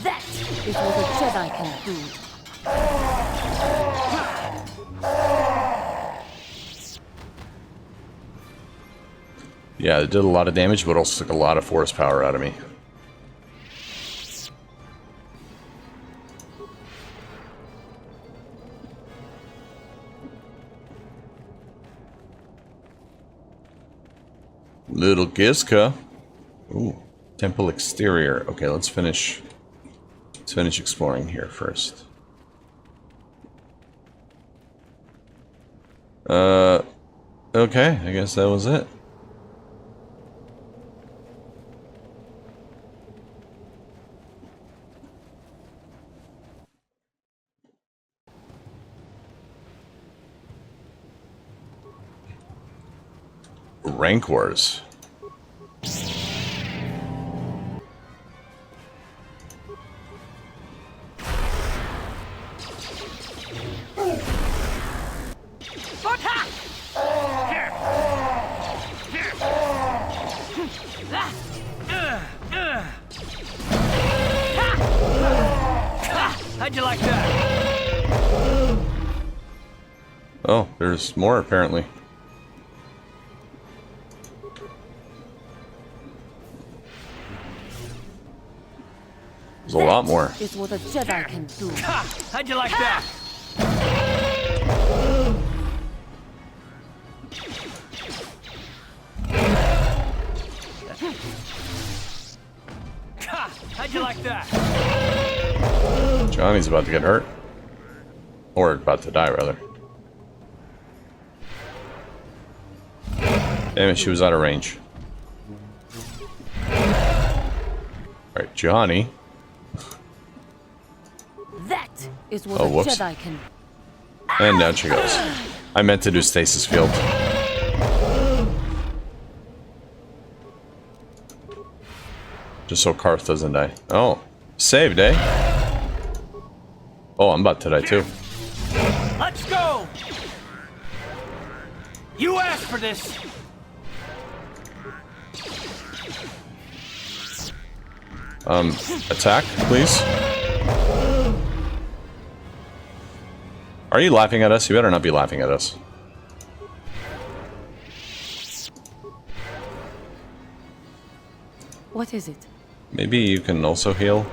That is what a Jedi can do. Yeah, it did a lot of damage, but also took a lot of force power out of me. Little Kiska. Ooh, temple exterior. Okay, let's finish exploring here first. Okay, I guess that was it. Rank Wars. How'd you like that? Oh, there's more apparently. There's a lot more. Is what a Jedi can do. How'd you like that? How'd you like that? Johnny's about to get hurt. Or about to die, rather. Damn it, she was out of range. Alright, Johnny. That is what Oh, a whoops. Jedi can. And down she goes. I meant to do stasis field. Just so Karth doesn't die. Oh, saved, eh? Oh, I'm about to die too. Let's go! You asked for this! Attack, please. Are you laughing at us? You better not be laughing at us. What is it? Maybe you can also heal.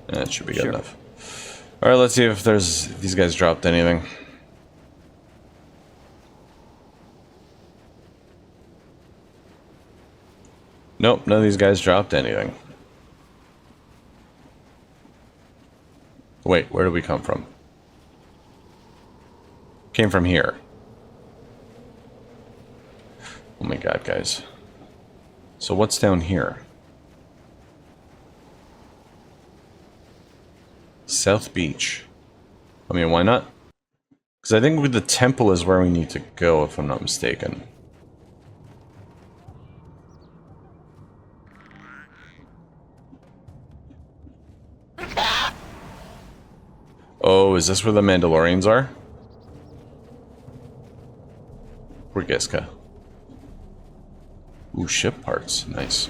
That should be good enough. Alright, let's see if these guys dropped anything. Nope, none of these guys dropped anything. Wait, where did we come from? Came from here. Oh my god, guys. So what's down here? South Beach. I mean, why not? Because I think the temple is where we need to go, if I'm not mistaken. Oh, is this where the Mandalorians are? Or Giska? Ooh, ship parts. Nice.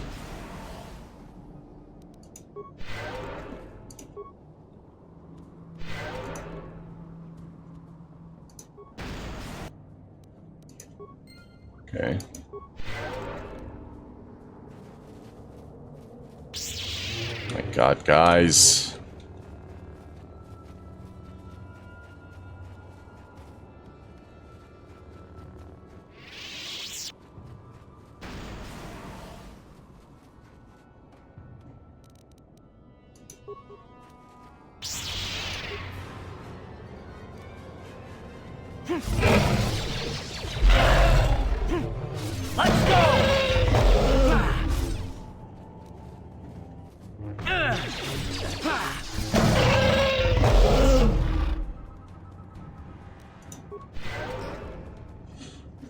Okay. My god, guys. Let's go!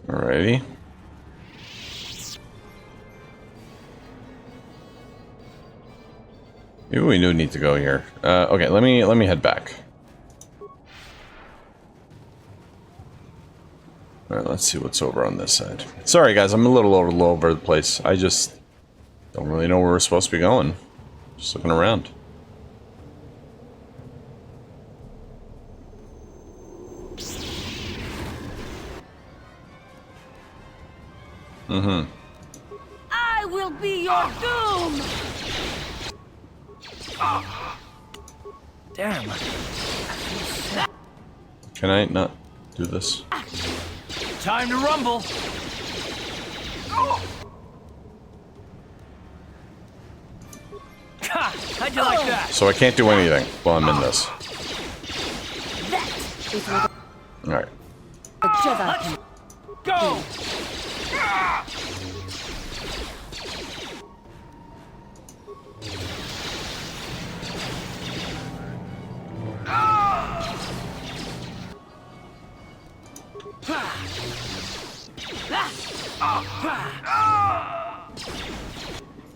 Alrighty. Maybe we do need to go here. Okay, let me head back. Alright, let's see what's over on this side. Sorry guys, I'm a little all over the place. I just don't really know where we're supposed to be going. Just looking around. I will be your doom! Damn. Can I not do this? Time to rumble. Ha! How'd you like that? So I can't do anything while I'm in this. That is what Alright. a Jedi can. Go!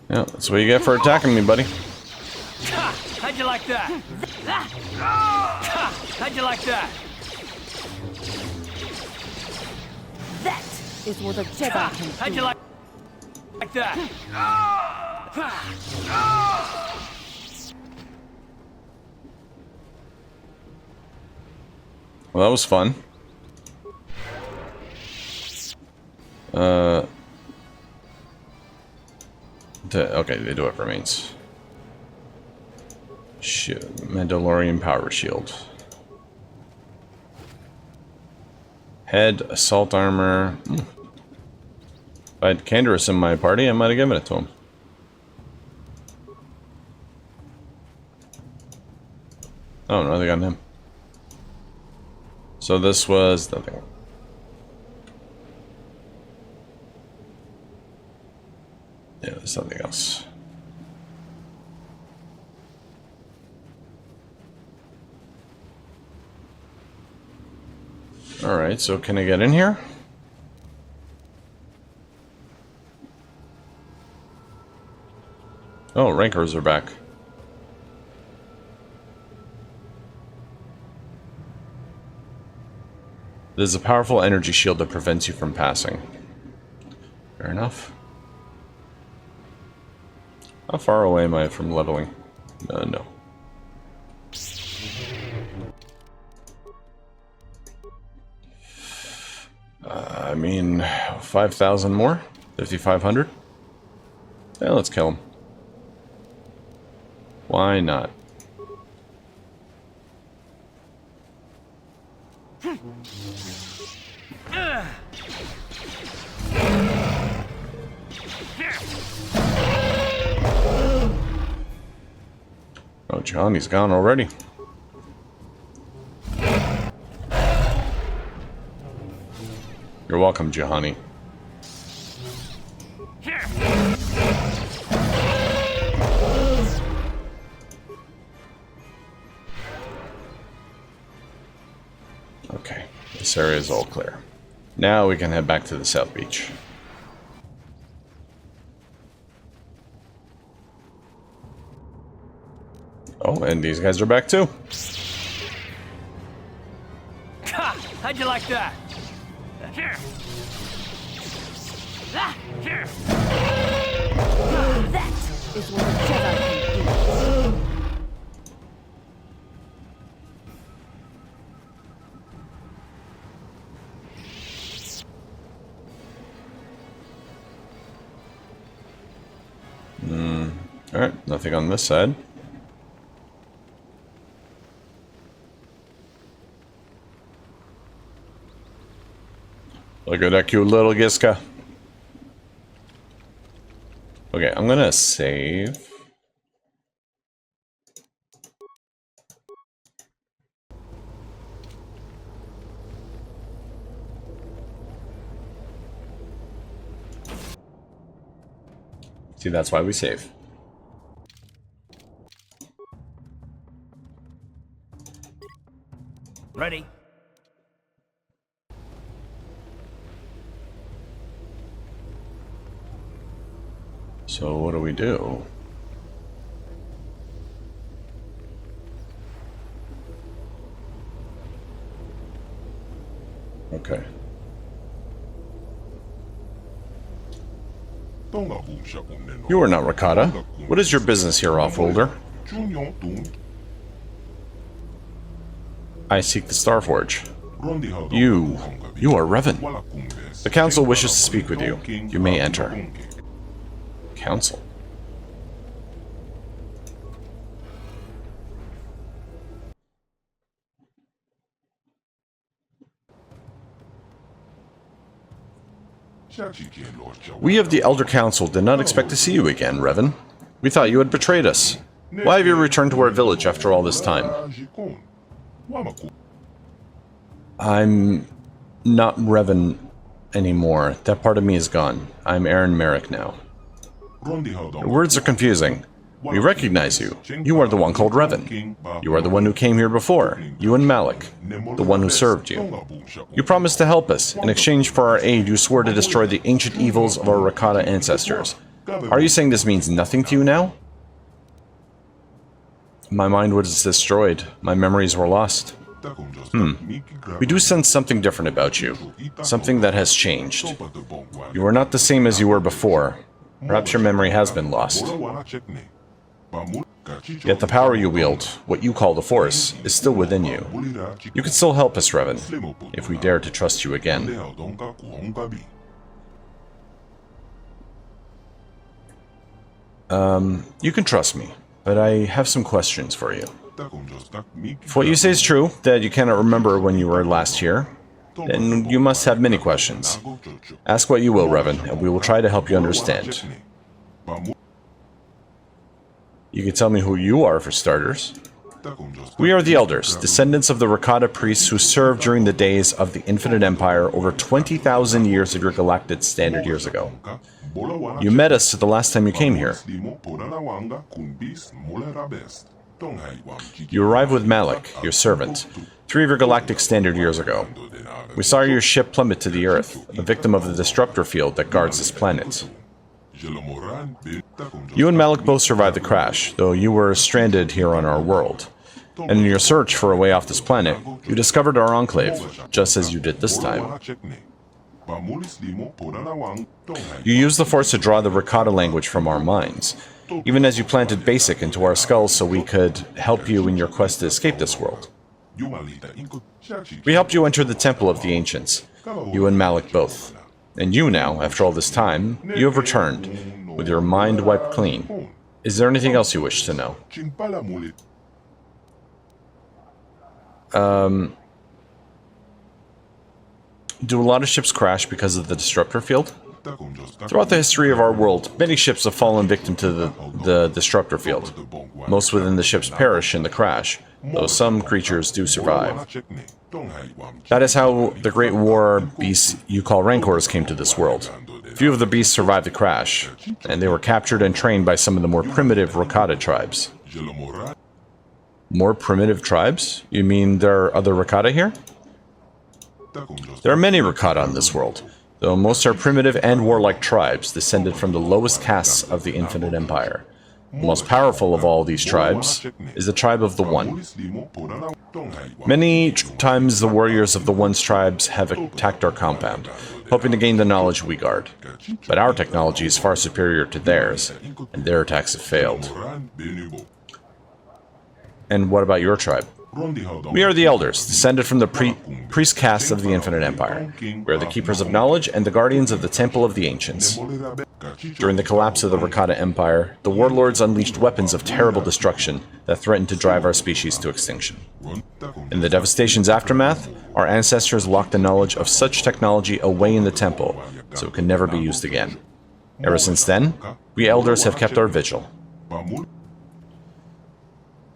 Yeah, that's what you get for attacking me, buddy. How'd you like that? How'd you like that? That is what a Jedi can do. How'd you like that? Well, that was fun. Okay, they do have remains. Mandalorian power shield. Head, assault armor. If I had Canderous in my party, I might have given it to him. Oh, nothing on him. So this was nothing. Yeah, there's something else. Alright, so can I get in here? Oh, Rancors are back. There's a powerful energy shield that prevents you from passing. Fair enough. How far away am I from leveling? No. I mean, 5,000 more? 5,500? Yeah, let's kill him. Why not? Oh, Johnny's gone already. You're welcome, Jahani. Okay, this area is all clear. Now we can head back to the South Beach. Oh, and these guys are back too. How'd you like that? That is what a Jedi can do. Alright, nothing on this side. Look at that cute little Giska. Okay, I'm gonna save. See, that's why we save. Ready? So what do we do? Okay. You are not Rakata. What is your business here, Offholder? I seek the Starforge. You are Revan. The Council wishes to speak with you. You may enter. Council? We of the Elder Council did not expect to see you again, Revan. We thought you had betrayed us. Why have you returned to our village after all this time? I'm not Revan anymore. That part of me is gone. I'm Aaron Merrick now. The words are confusing. We recognize you. You are the one called Revan. You are the one who came here before. You and Malik. The one who served you. You promised to help us. In exchange for our aid, you swore to destroy the ancient evils of our Rakata ancestors. Are you saying this means nothing to you now? My mind was destroyed. My memories were lost. We do sense something different about you. Something that has changed. You are not the same as you were before. Perhaps your memory has been lost. Yet the power you wield, what you call the Force, is still within you. You can still help us, Revan, if we dare to trust you again. You can trust me, but I have some questions for you. If what you say is true, that you cannot remember when you were last here, then you must have many questions. Ask what you will, Revan, and we will try to help you understand. You can tell me who you are, for starters. We are the Elders, descendants of the Rakata priests who served during the days of the Infinite Empire over 20,000 years of your galactic standard years ago. You met us the last time you came here. You arrived with Malik, your servant, 3 of your galactic standard years ago. We saw your ship plummet to the Earth, a victim of the disruptor field that guards this planet. You and Malik both survived the crash, though you were stranded here on our world. And in your search for a way off this planet, you discovered our enclave, just as you did this time. You used the Force to draw the Rakata language from our minds, even as you planted Basic into our skulls so we could help you in your quest to escape this world. We helped you enter the Temple of the Ancients, you and Malik both. And you now, after all this time, you have returned, with your mind wiped clean. Is there anything else you wish to know? Do a lot of ships crash because of the disruptor field? Throughout the history of our world, many ships have fallen victim to the disruptor field. Most within the ships perish in the crash, though some creatures do survive. That is how the great war beasts you call Rancors came to this world. Few of the beasts survived the crash, and they were captured and trained by some of the more primitive Rakata tribes. More primitive tribes? You mean there are other Rakata here? There are many Rakata in this world, though most are primitive and warlike tribes descended from the lowest castes of the Infinite Empire. The most powerful of all these tribes is the tribe of the One. Many times the warriors of the One's tribes have attacked our compound, hoping to gain the knowledge we guard. But our technology is far superior to theirs, and their attacks have failed. And what about your tribe? We are the Elders, descended from the priest caste of the Infinite Empire. We are the Keepers of Knowledge and the Guardians of the Temple of the Ancients. During the collapse of the Rakata Empire, the warlords unleashed weapons of terrible destruction that threatened to drive our species to extinction. In the devastation's aftermath, our ancestors locked the knowledge of such technology away in the temple, so it could never be used again. Ever since then, we Elders have kept our vigil.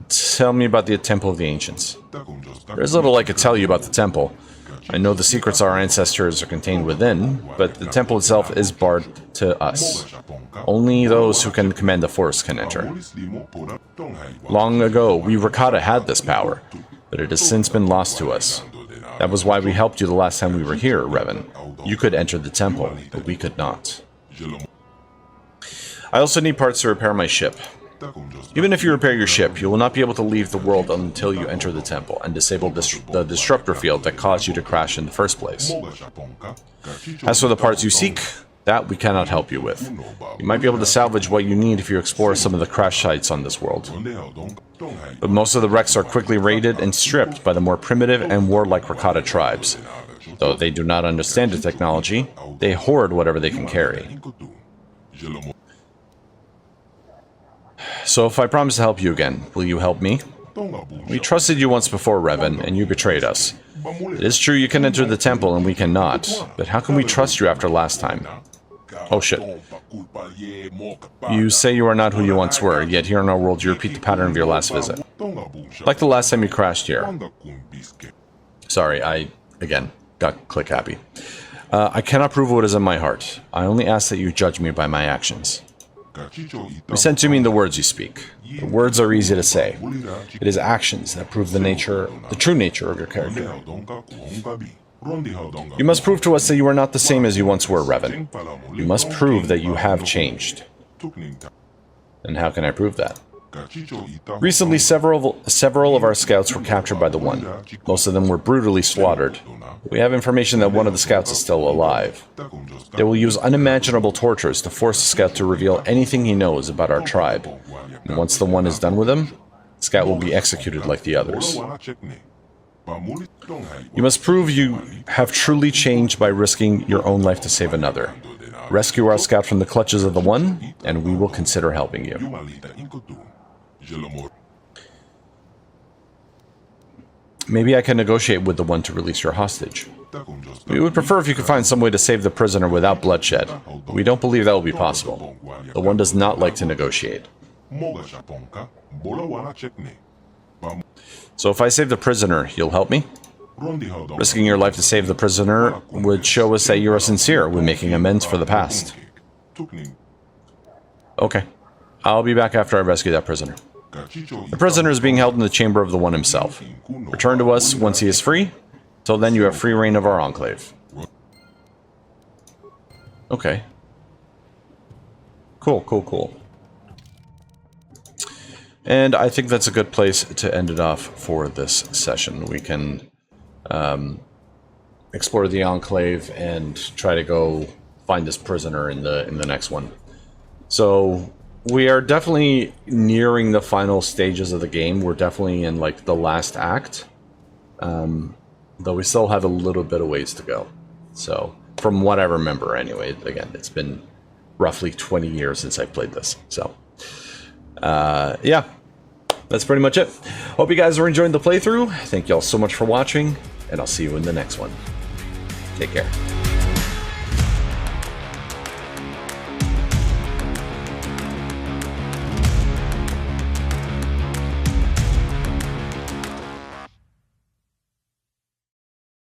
Tell me about the Temple of the Ancients. There's little I could tell you about the temple. I know the secrets our ancestors are contained within, but the temple itself is barred to us. Only those who can command the Force can enter. Long ago, we Rakata had this power, but it has since been lost to us. That was why we helped you the last time we were here, Revan. You could enter the temple, but we could not. I also need parts to repair my ship. Even if you repair your ship, you will not be able to leave the world until you enter the temple and disable the disruptor field that caused you to crash in the first place. As for the parts you seek, that we cannot help you with. You might be able to salvage what you need if you explore some of the crash sites on this world. But most of the wrecks are quickly raided and stripped by the more primitive and warlike Rakata tribes. Though they do not understand the technology, they hoard whatever they can carry. So if I promise to help you again, will you help me? We trusted you once before, Revan, and you betrayed us. It is true you can enter the temple and we cannot, but how can we trust you after last time? Oh shit. You say you are not who you once were, yet here in our world you repeat the pattern of your last visit. Like the last time you crashed here. Sorry, I, again, got click happy. I cannot prove what is in my heart. I only ask that you judge me by my actions. We sent to mean the words you speak. The words are easy to say. It is actions that prove the true nature of your character. You must prove to us that you are not the same as you once were, Revan. You must prove that you have changed. And how can I prove that? Recently, several of our scouts were captured by the One. Most of them were brutally slaughtered. We have information that one of the scouts is still alive. They will use unimaginable tortures to force the scout to reveal anything he knows about our tribe. And once the One is done with him, the scout will be executed like the others. You must prove you have truly changed by risking your own life to save another. Rescue our scout from the clutches of the One, and we will consider helping you. Maybe I can negotiate with the One to release your hostage. We would prefer if you could find some way to save the prisoner without bloodshed. We don't believe that will be possible. The One does not like to negotiate. So if I save the prisoner, you'll help me? Risking your life to save the prisoner would show us that you are sincere with making amends for the past. Okay. I'll be back after I rescue that prisoner. The prisoner is being held in the chamber of the One himself. Return to us once he is free. Till then, you have free reign of our enclave. Okay. Cool, cool, cool. And I think that's a good place to end it off for this session. We can explore the enclave and try to go find this prisoner in the next one. So we are definitely nearing the final stages of the game. We're definitely in like the last act, though we still have a little bit of ways to go. So from what I remember, anyway, again, it's been roughly 20 years since I played this. So yeah, that's pretty much it. Hope you guys are enjoying the playthrough. Thank you all so much for watching, and I'll see you in the next one. Take care.